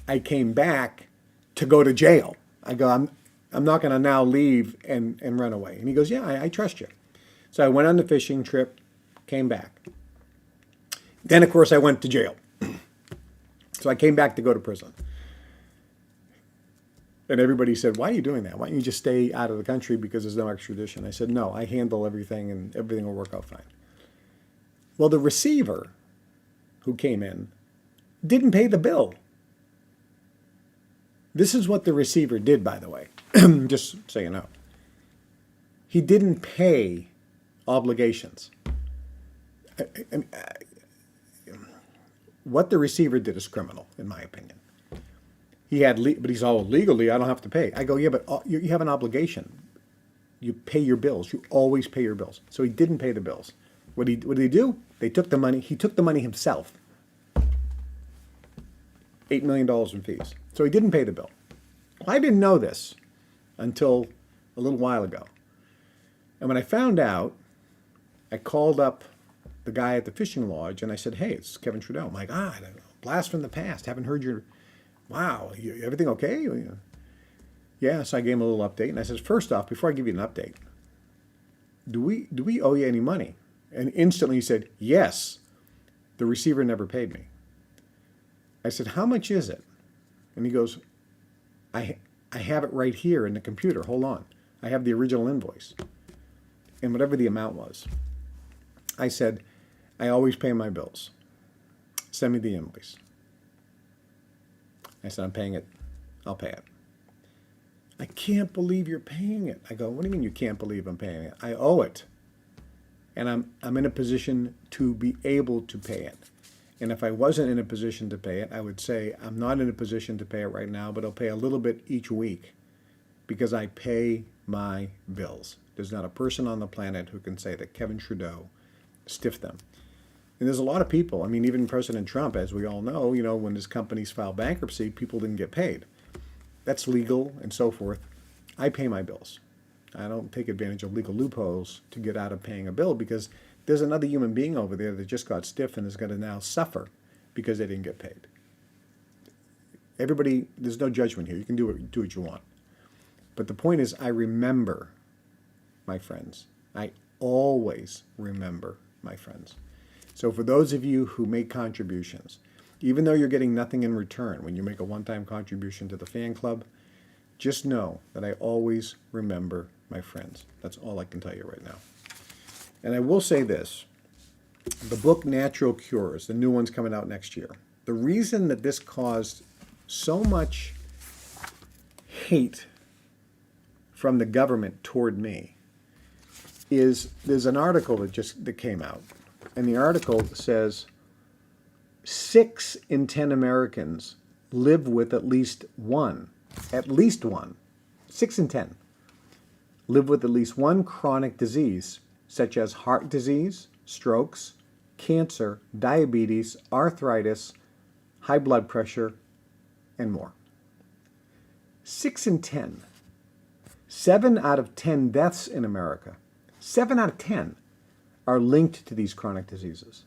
I came back to go to jail. I go, I'm not going to now leave and run away. And he goes, yeah, I trust you. So I went on the fishing trip, came back. Then, of course, I went to jail. So I came back to go to prison. And everybody said, why are you doing that? Why don't you just stay out of the country because there's no extradition? I said, no, I handle everything and everything will work out fine. Well, the receiver who came in didn't pay the bill. This is what the receiver did, by the way, just so you know. He didn't pay obligations. What the receiver did is criminal, in my opinion. He had, but he's all legally, I don't have to pay. I go, yeah, but you have an obligation. You pay your bills. You always pay your bills. So he didn't pay the bills. What did he do? They took the money. He took the money himself. $8 million in fees. So he didn't pay the bill. Well, I didn't know this until a little while ago. And when I found out, I called up the guy at the fishing lodge and I said, hey, it's Kevin Trudeau. I'm like, I don't know, blast from the past. Haven't heard your, wow, everything okay? Yeah, so I gave him a little update. And I said, first off, before I give you an update, do we owe you any money? And instantly he said, yes, the receiver never paid me. I said, how much is it? And he goes, I have it right here in the computer. Hold on. I have the original invoice. And whatever the amount was, I said, I always pay my bills. Send me the invoice. I said, I'm paying it. I'll pay it. I can't believe you're paying it. I go, what do you mean you can't believe I'm paying it? I owe it. And I'm in a position to be able to pay it. And if I wasn't in a position to pay it, I would say, I'm not in a position to pay it right now, but I'll pay a little bit each week because I pay my bills. There's not a person on the planet who can say that Kevin Trudeau stiffed them. And there's a lot of people. I mean, even President Trump, as we all know, when his companies filed bankruptcy, people didn't get paid. That's legal and so forth. I pay my bills. I don't take advantage of legal loopholes to get out of paying a bill because there's another human being over there that just got stiff and is going to now suffer because they didn't get paid. Everybody, there's no judgment here. You can do what you want. But the point is, I remember my friends. I always remember my friends. So for those of you who make contributions, even though you're getting nothing in return when you make a one-time contribution to the fan club, just know that I always remember my friends. That's all I can tell you right now. And I will say this, the book Natural Cures, the new one's coming out next year. The reason that this caused so much hate from the government toward me is there's an article that came out. And the article says 6 in 10 Americans live with at least one, 6 in 10 live with at least one chronic disease, such as heart disease, strokes, cancer, diabetes, arthritis, high blood pressure, and more. 6 in 10. 7 out of 10 deaths in America, 7 out of 10 are linked to these chronic diseases.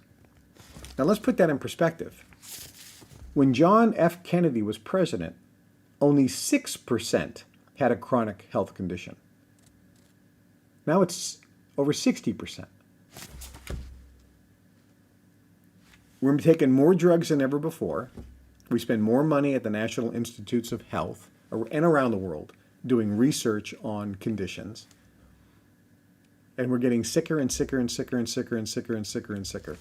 Now let's put that in perspective. When John F. Kennedy was president, only 6% had a chronic health condition. Now it's over 60%. We're taking more drugs than ever before. We spend more money at the National Institutes of Health and around the world doing research on conditions. And we're getting sicker and sicker and sicker and sicker and sicker and sicker and sicker.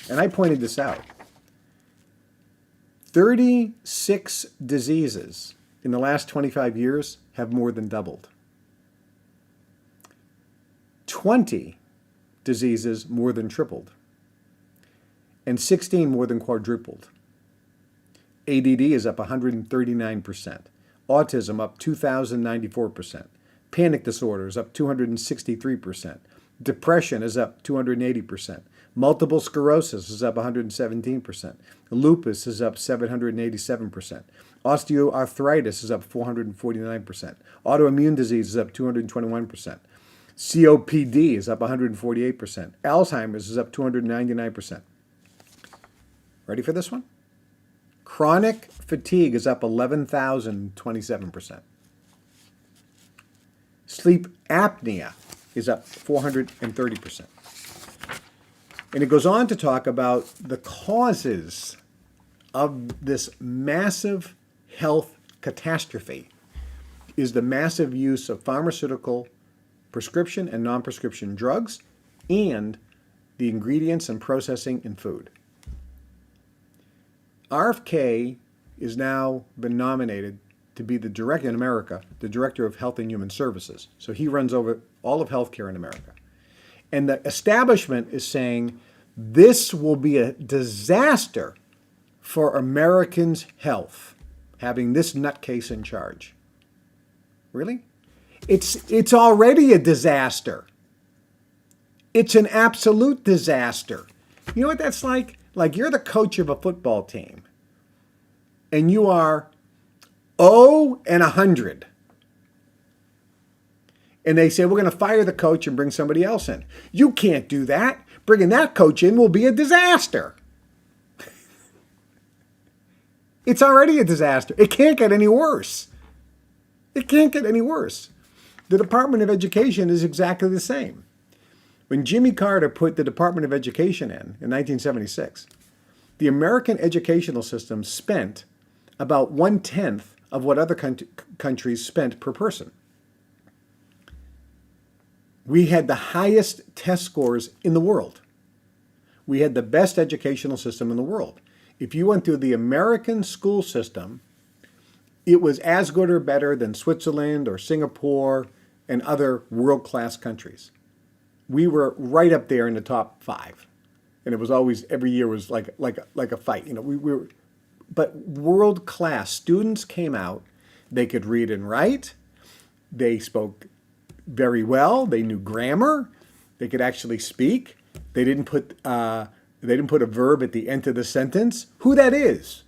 And I pointed this out. 36 diseases in the last 25 years have more than doubled. 20 diseases more than tripled. And 16 more than quadrupled. ADD is up 139%. Autism up 2,094%. Panic disorders up 263%. Depression is up 280%. Multiple sclerosis is up 117%. Lupus is up 787%. Osteoarthritis is up 449%. Autoimmune disease is up 221%. COPD is up 148%. Alzheimer's is up 299%. Ready for this one? Chronic fatigue is up 11,027%. Sleep apnea is up 430%. And it goes on to talk about the causes of this massive health catastrophe is the massive use of pharmaceutical, prescription and non-prescription drugs, and the ingredients and processing in food. RFK is now been nominated to be the director in America, the Director of Health and Human Services. So he runs over all of healthcare in America. And the establishment is saying this will be a disaster for Americans' health, having this nutcase in charge. Really? It's already a disaster. It's an absolute disaster. You know what that's like? Like you're the coach of a football team, and you are 0-100. And they say, we're going to fire the coach and bring somebody else in. You can't do that. Bringing that coach in will be a disaster. It's already a disaster. It can't get any worse. It can't get any worse. The Department of Education is exactly the same. When Jimmy Carter put the Department of Education in 1976, the American educational system spent about 1/10 of what other countries spent per person. We had the highest test scores in the world. We had the best educational system in the world. If you went through the American school system, it was as good or better than Switzerland or Singapore and other world-class countries. We were right up there in the top 5. And it was always, every year was like a fight. You know, we were, but world-class students came out. They could read and write. They spoke very well. They knew grammar. They could actually speak. They didn't put a verb at the end of the sentence. Who that is?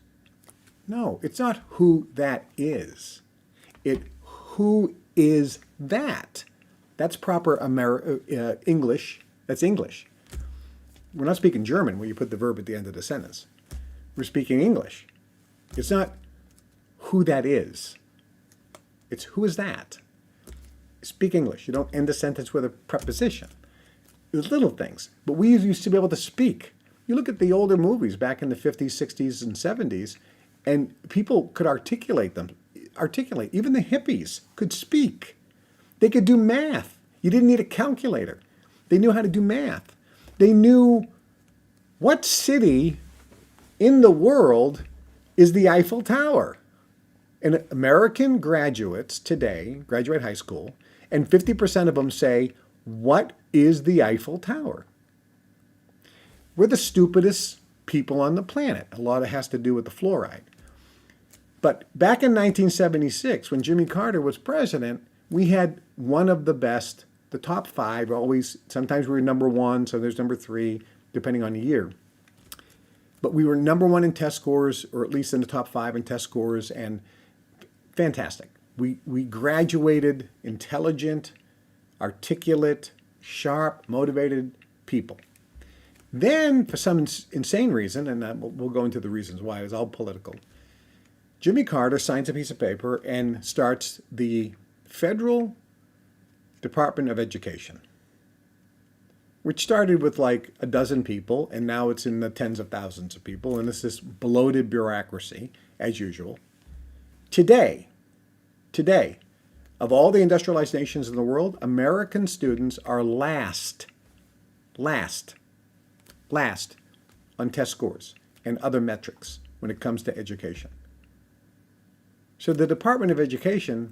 No, it's not who that is. Who is that? That's proper English. That's English. We're not speaking German where you put the verb at the end of the sentence. We're speaking English. It's not who that is. It's who is that? Speak English. You don't end a sentence with a preposition. There's little things. But we used to be able to speak. You look at the older movies back in the 50s, 60s, and 70s, and people could articulate them. Even the hippies could speak. They could do math. You didn't need a calculator. They knew how to do math. They knew what city in the world is the Eiffel Tower. And American graduates today graduate high school, and 50% of them say, what is the Eiffel Tower? We're the stupidest people on the planet. A lot of it has to do with the fluoride. But back in 1976, when Jimmy Carter was president, we had one of the best, the top 5, always, sometimes we were number 1, so there's number 3, depending on the year. But we were number 1 in test scores, or at least in the top 5 in test scores, and fantastic. We graduated intelligent, articulate, sharp, motivated people. Then, for some insane reason, and we'll go into the reasons why, it's all political, Jimmy Carter signs a piece of paper and starts the Federal Department of Education, which started with like a dozen people, and now it's in the tens of thousands of people, and it's this bloated bureaucracy, as usual. Today, of all the industrialized nations in the world, American students are last on test scores and other metrics when it comes to education. So the Department of Education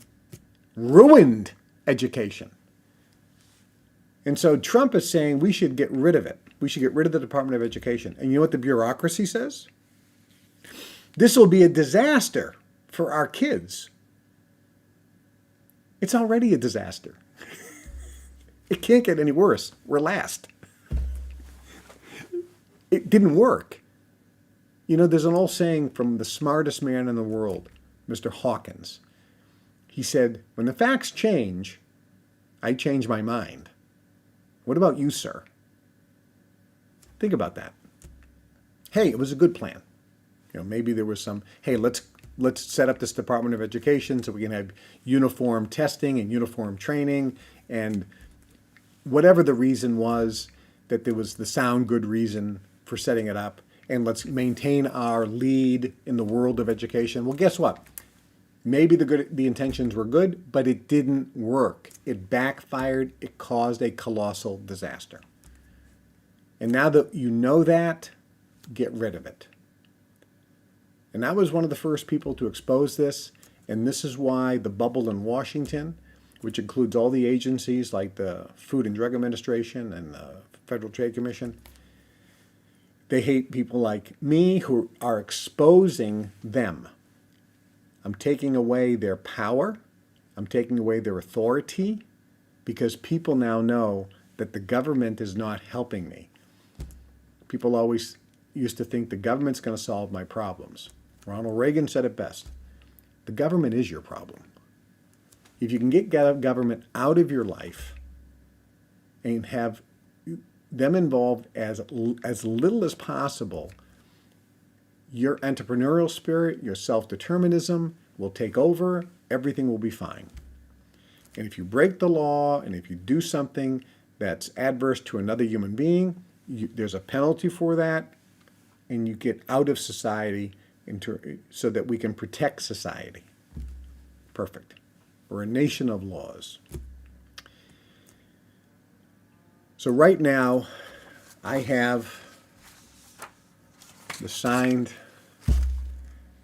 ruined education. And so Trump is saying we should get rid of it. We should get rid of the Department of Education. And you know what the bureaucracy says? This will be a disaster for our kids. It's already a disaster. It can't get any worse. We're last. It didn't work. You know, there's an old saying from the smartest man in the world, Mr. Hawkins. He said, when the facts change, I change my mind. What about you, sir? Think about that. Hey, it was a good plan. You know, maybe there was some, hey, let's set up this Department of Education so we can have uniform testing and uniform training, and whatever the reason was, that there was the sound good reason for setting it up, and let's maintain our lead in the world of education. Well, guess what? Maybe the intentions were good, but it didn't work. It backfired. It caused a colossal disaster. And now that you know that, get rid of it. And I was one of the first people to expose this, and this is why the bubble in Washington, which includes all the agencies like the Food and Drug Administration and the Federal Trade Commission, they hate people like me who are exposing them. I'm taking away their power. I'm taking away their authority because people now know that the government is not helping me. People always used to think the government's going to solve my problems. Ronald Reagan said it best. The government is your problem. If you can get government out of your life and have them involved as little as possible, your entrepreneurial spirit, your self-determinism will take over. Everything will be fine. And if you break the law and if you do something that's adverse to another human being, there's a penalty for that, and you get out of society so that we can protect society. Perfect. We're a nation of laws. So right now, I have the signed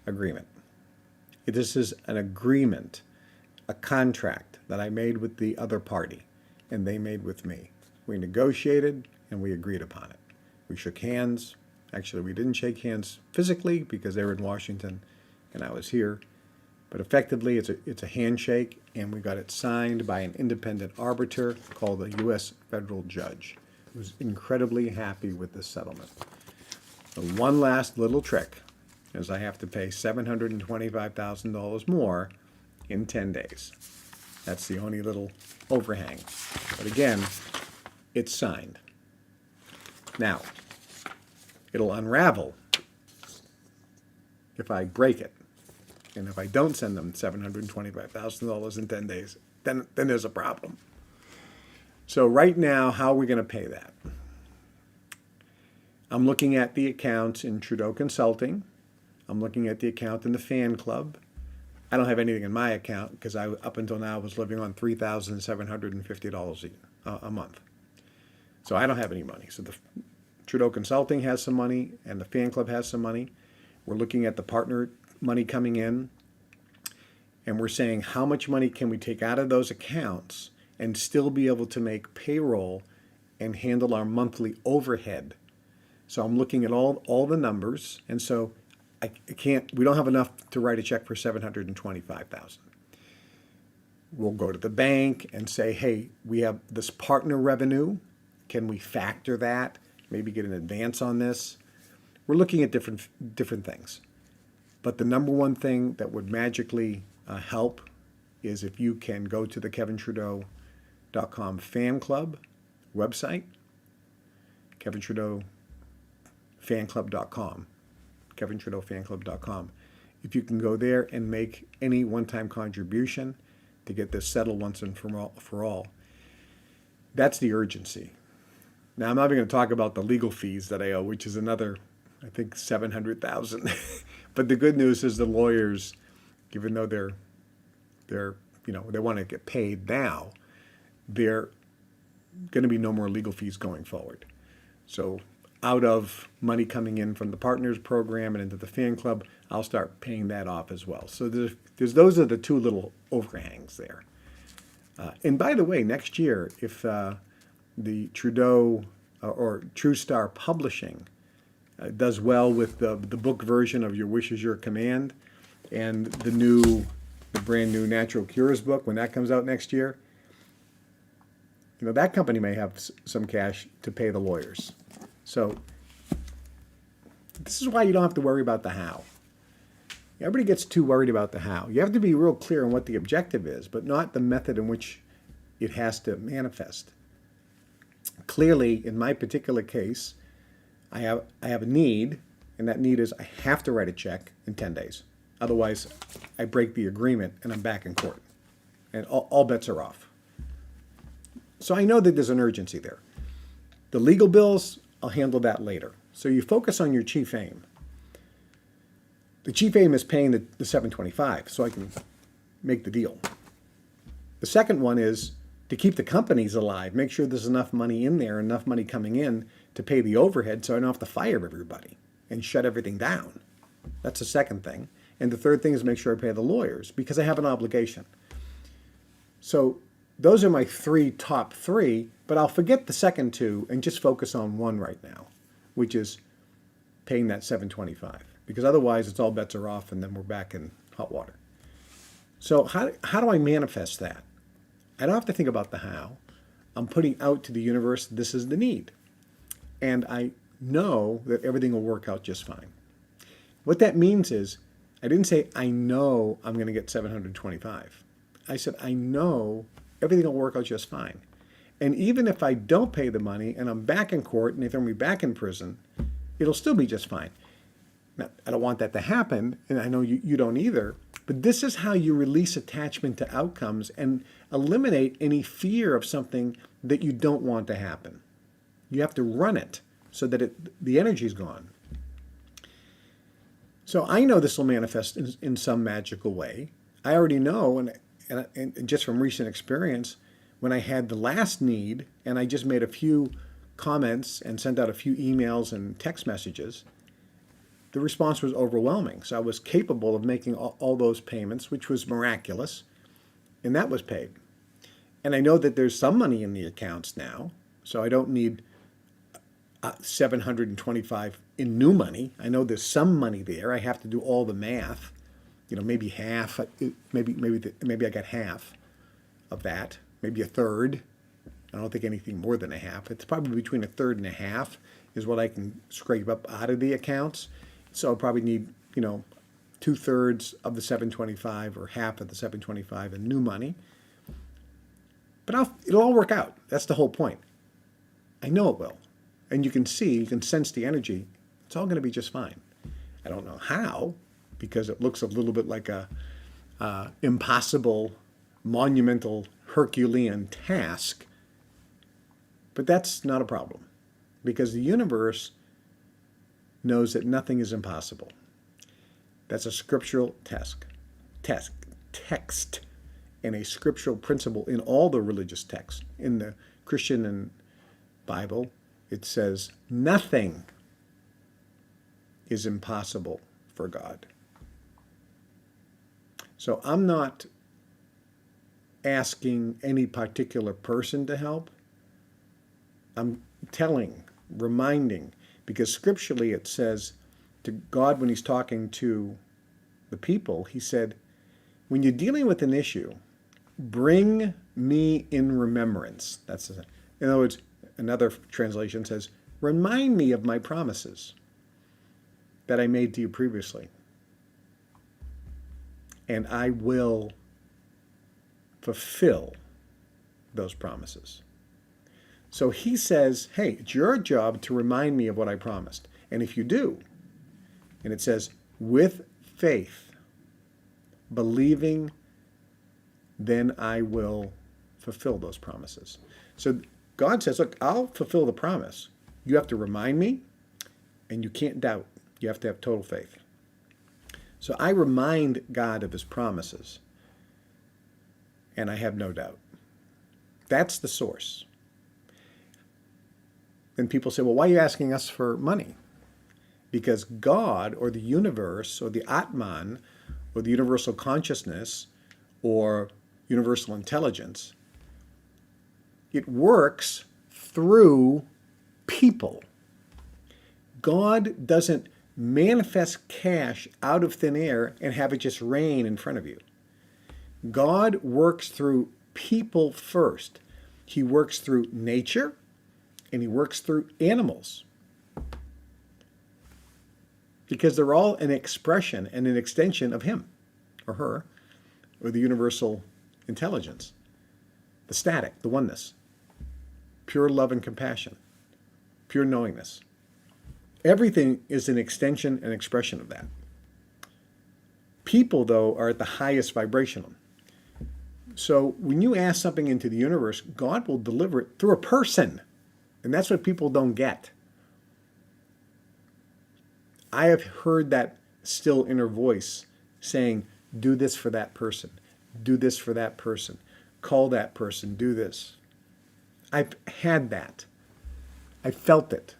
agreement. This is an agreement, a contract that I made with the other party, and they made with me. We negotiated, and we agreed upon it. We shook hands. Actually, we didn't shake hands physically because they were in Washington, and I was here. But effectively, it's a handshake, and we got it signed by an independent arbiter called the U.S. federal judge, who's incredibly happy with this settlement. The one last little trick is I have to pay $725,000 more in 10 days. That's the only little overhang. But again, it's signed. Now, it'll unravel if I break it. And if I don't send them $725,000 in 10 days, then there's a problem. So right now, how are we going to pay that? I'm looking at the accounts in Trudeau Consulting. I'm looking at the account in the fan club. I don't have anything in my account because I, up until now, was living on $3,750 a month. So I don't have any money. So the Trudeau Consulting has some money and the fan club has some money. We're looking at the partner money coming in, and we're saying how much money can we take out of those accounts and still be able to make payroll and handle our monthly overhead. So I'm looking at all the numbers, and so we don't have enough to write a check for $725,000. We'll go to the bank and say, hey, we have this partner revenue. Can we factor that? Maybe get an advance on this? We're looking at different things. But the number one thing that would magically help is if you can go to the KevinTrudeau.com fan club website, KevinTrudeauFanClub.com, KevinTrudeauFanClub.com. If you can go there and make any one-time contribution to get this settled once and for all, that's the urgency. Now, I'm not even going to talk about the legal fees that I owe, which is another, I think, $700,000. But the good news is the lawyers, even though they want to get paid now, they're going to be no more legal fees going forward. So out of money coming in from the partners program and into the fan club, I'll start paying that off as well. So those are the two little overhangs there. And by the way, next year, if the Trudeau or True Star Publishing does well with the book version of Your Wish is Your Command and the brand new Natural Cures book, when that comes out next year, that company may have some cash to pay the lawyers. So this is why you don't have to worry about the how. Everybody gets too worried about the how. You have to be real clear on what the objective is, but not the method in which it has to manifest. Clearly, in my particular case, I have a need, and that need is I have to write a check in 10 days. Otherwise, I break the agreement and I'm back in court. And all bets are off. So I know that there's an urgency there. The legal bills, I'll handle that later. So you focus on your chief aim. the chief aim is paying the 725 so I can make the deal. The second one is to keep the companies alive, make sure there's enough money in there, enough money coming in to pay the overhead so I don't have to fire everybody and shut everything down. That's the second thing. And the third thing is make sure I pay the lawyers because I have an obligation. So those are my top three, but I'll forget the second two and just focus on one right now, which is paying that 725, because otherwise it's all bets are off and then we're back in hot water. So how do I manifest that? I don't have to think about the how. I'm putting out to the universe, this is the need. And I know that everything will work out just fine. What that means is, I didn't say, I know I'm going to get 725. I said, I know everything will work out just fine. And even if I don't pay the money and I'm back in court and they throw me back in prison, it'll still be just fine. Now, I don't want that to happen, and I know you don't either, but this is how you release attachment to outcomes and eliminate any fear of something that you don't want to happen. You have to run it so that the energy is gone. So I know this will manifest in some magical way. I already know, and just from recent experience, when I had the last need and I just made a few comments and sent out a few emails and text messages, the response was overwhelming. So I was capable of making all those payments, which was miraculous, and that was paid. And I know that there's some money in the accounts now, so I don't need 725 in new money. I know there's some money there. I have to do all the math. Maybe half. Maybe I got half of that. Maybe a third. I don't think anything more than a half. It's probably between a third and a half is what I can scrape up out of the accounts. So I'll probably need 2/3 of the 725 or half of the 725 in new money. But it'll all work out. That's the whole point. I know it will. And you can sense the energy. It's all going to be just fine. I don't know how, because it looks a little bit like a impossible, monumental, Herculean task. But that's not a problem, because the universe knows that nothing is impossible. That's a scriptural text, and a scriptural principle in all the religious texts. In the Christian and Bible, it says nothing is impossible for God. So I'm not asking any particular person to help. I'm reminding, because scripturally it says to God when he's talking to the people, he said, when you're dealing with an issue, bring me in remembrance. In other words, another translation says, remind me of my promises that I made to you previously, and I will fulfill those promises. So he says, hey, it's your job to remind me of what I promised. And if you do, and it says, with faith, believing, then I will fulfill those promises. So God says, look, I'll fulfill the promise. You have to remind me, and you can't doubt. You have to have total faith. So I remind God of his promises, and I have no doubt. That's the source. Then people say, well, why are you asking us for money? Because God, or the universe, or the Atman, or the universal consciousness, or universal intelligence, it works through people. God doesn't manifest cash out of thin air and have it just rain in front of you. God works through people first. He works through nature, and he works through animals, because they're all an expression and an extension of him or her, or the universal intelligence, the static, the oneness, pure love and compassion, pure knowingness. Everything is an extension and expression of that. People, though, are at the highest vibrational. So when you ask something into the universe, God will deliver it through a person. And that's what people don't get. I have heard that still inner voice saying, do this for that person, do this for that person, call that person, do this. I've had that. I felt it.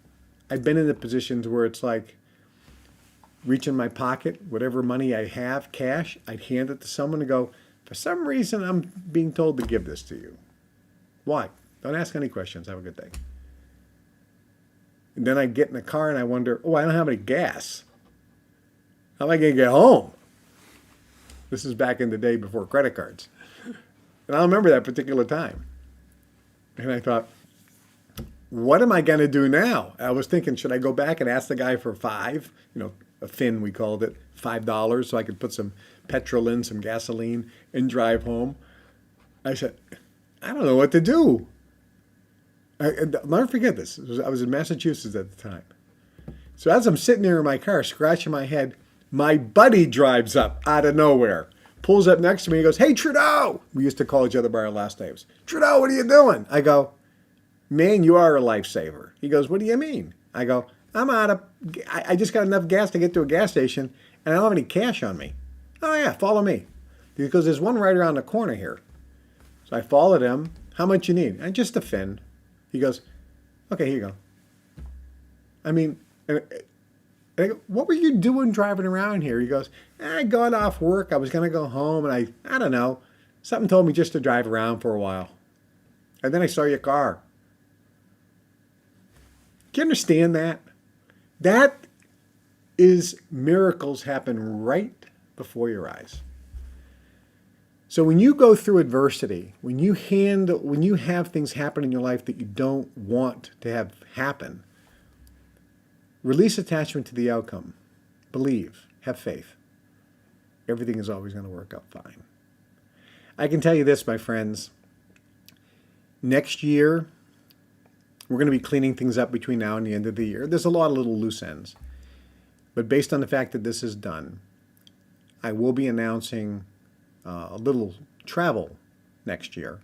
I've been in the positions where it's like, reach in my pocket, whatever money I have, cash, I'd hand it to someone and go, for some reason I'm being told to give this to you. Why? Don't ask any questions. Have a good day. And then I get in the car and I wonder, oh, I don't have any gas. How am I going to get home? This is back in the day before credit cards. And I remember that particular time. And I thought, what am I going to do now? I was thinking, should I go back and ask the guy for a fin, we called it, $5, so I could put some petrol in, some gasoline, and drive home? I said, I don't know what to do. I'll never forget this. I was in Massachusetts at the time. So as I'm sitting there in my car, scratching my head, my buddy drives up out of nowhere, pulls up next to me, and goes, hey, Trudeau! We used to call each other by our last names. Trudeau, what are you doing? I go, man, you are a lifesaver. He goes, what do you mean? I go, I just got enough gas to get to a gas station, and I don't have any cash on me. Oh, yeah, follow me. Because there's one right around the corner here. So I followed him. How much you need? And just a fin. He goes, okay, here you go. I mean, and I go, what were you doing driving around here? He goes, I got off work. I was going to go home, and I don't know. Something told me just to drive around for a while. And then I saw your car. Do you understand that? That is miracles happen right before your eyes. So when you go through adversity, when you have things happen in your life that you don't want to have happen, release attachment to the outcome. Believe. Have faith. Everything is always going to work out fine. I can tell you this, my friends. Next year, we're going to be cleaning things up between now and the end of the year. There's a lot of little loose ends. But based on the fact that this is done, I will be announcing a little travel next year.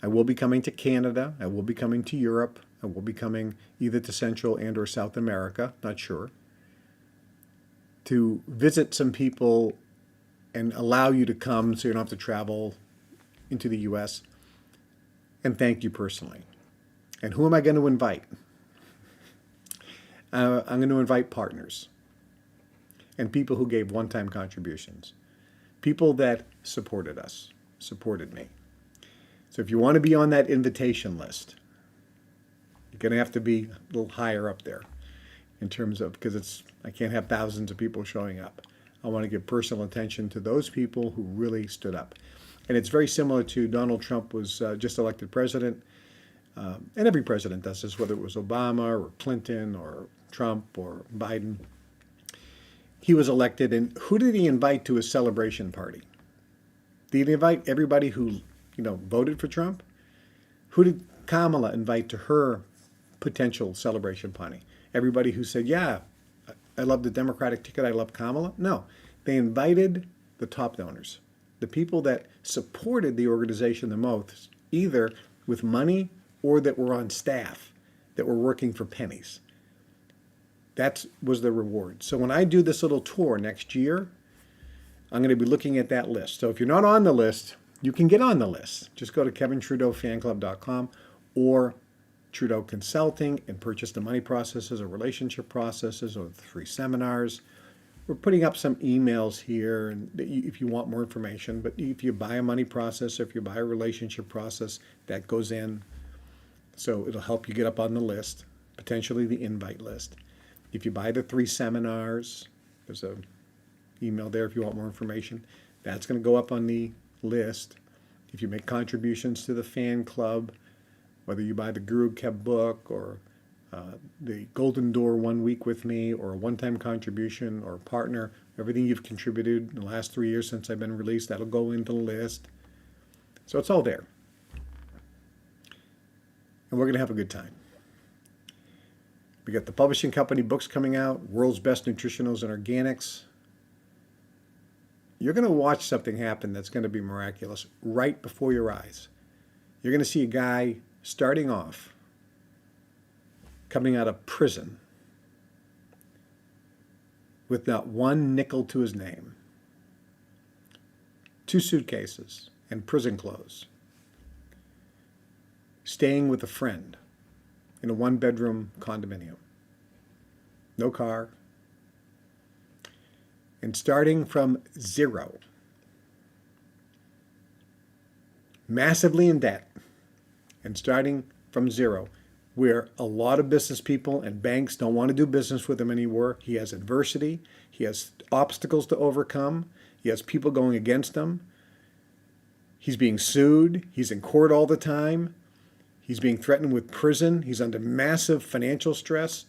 I will be coming to Canada. I will be coming to Europe. I will be coming either to Central and or South America, not sure, to visit some people and allow you to come so you don't have to travel into the U.S. and thank you personally. And who am I going to invite? I'm going to invite partners and people who gave one-time contributions, people that supported us, supported me. So if you want to be on that invitation list, you're going to have to be a little higher up there in terms of, because I can't have thousands of people showing up. I want to give personal attention to those people who really stood up. And it's very similar to Donald Trump was just elected president. And every president does this, whether it was Obama or Clinton or Trump or Biden. He was elected, and who did he invite to his celebration party? Did he invite everybody who, voted for Trump? Who did Kamala invite to her potential celebration party? Everybody who said, yeah, I love the Democratic ticket, I love Kamala? No, they invited the top donors, the people that supported the organization the most, either with money or that were on staff, that were working for pennies. That was the reward. So when I do this little tour next year, I'm going to be looking at that list. So if you're not on the list, you can get on the list. Just go to KevinTrudeauFanClub.com or Trudeau Consulting and purchase the money processes or relationship processes or the free seminars. We're putting up some emails here and if you want more information. But if you buy a money process or if you buy a relationship process, that goes in. So it'll help you get up on the list, potentially the invite list. If you buy the 3 seminars, there's an email there if you want more information. That's going to go up on the list. If you make contributions to the fan club, whether you buy the Guru Kev book or the Golden Door 1 week with me or a one-time contribution or a partner, everything you've contributed in the last 3 years since I've been released, that'll go into the list. So it's all there. And we're going to have a good time. We got the publishing company books coming out, World's Best Nutritionals and Organics. You're going to watch something happen that's going to be miraculous right before your eyes. You're going to see a guy starting off, coming out of prison, with not one nickel to his name, 2 suitcases and prison clothes, staying with a friend in a 1-bedroom condominium, no car, and starting from zero, massively in debt, and starting from zero, where a lot of business people and banks don't want to do business with him anymore. He has adversity. He has obstacles to overcome. He has people going against him. He's being sued. He's in court all the time. He's being threatened with prison. He's under massive financial stress,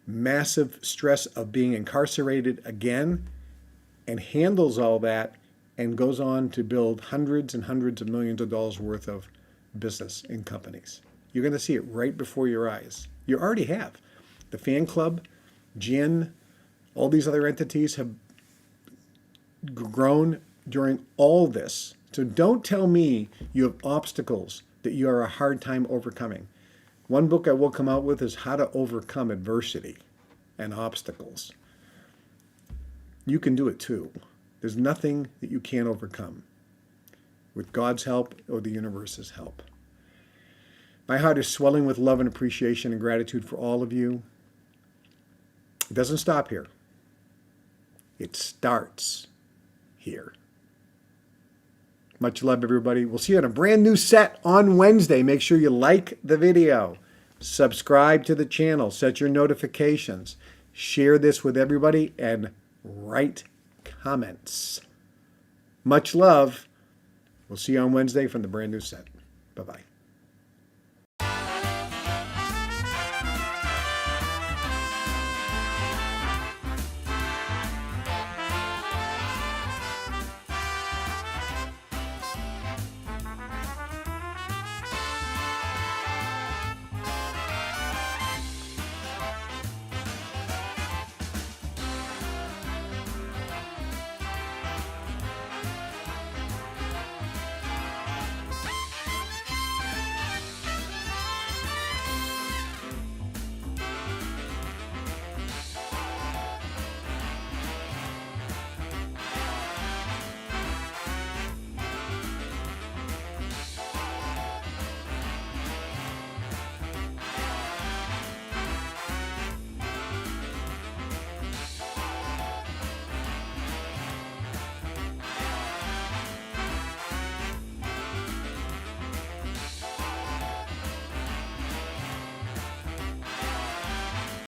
massive stress of being incarcerated again, and handles all that and goes on to build hundreds and hundreds of millions of dollars worth of business in companies. You're going to see it right before your eyes. You already have. The fan club, Gin, all these other entities have grown during all this. So don't tell me you have obstacles that you are a hard time overcoming. One book I will come out with is How to Overcome Adversity and Obstacles. You can do it too. There's nothing that you can't overcome with God's help or the universe's help. My heart is swelling with love and appreciation and gratitude for all of you. It doesn't stop here. It starts here. Much love, everybody. We'll see you on a brand new set on Wednesday. Make sure you like the video, subscribe to the channel, set your notifications, share this with everybody, and write comments. Much love. We'll see you on Wednesday from the brand new set. Bye-bye.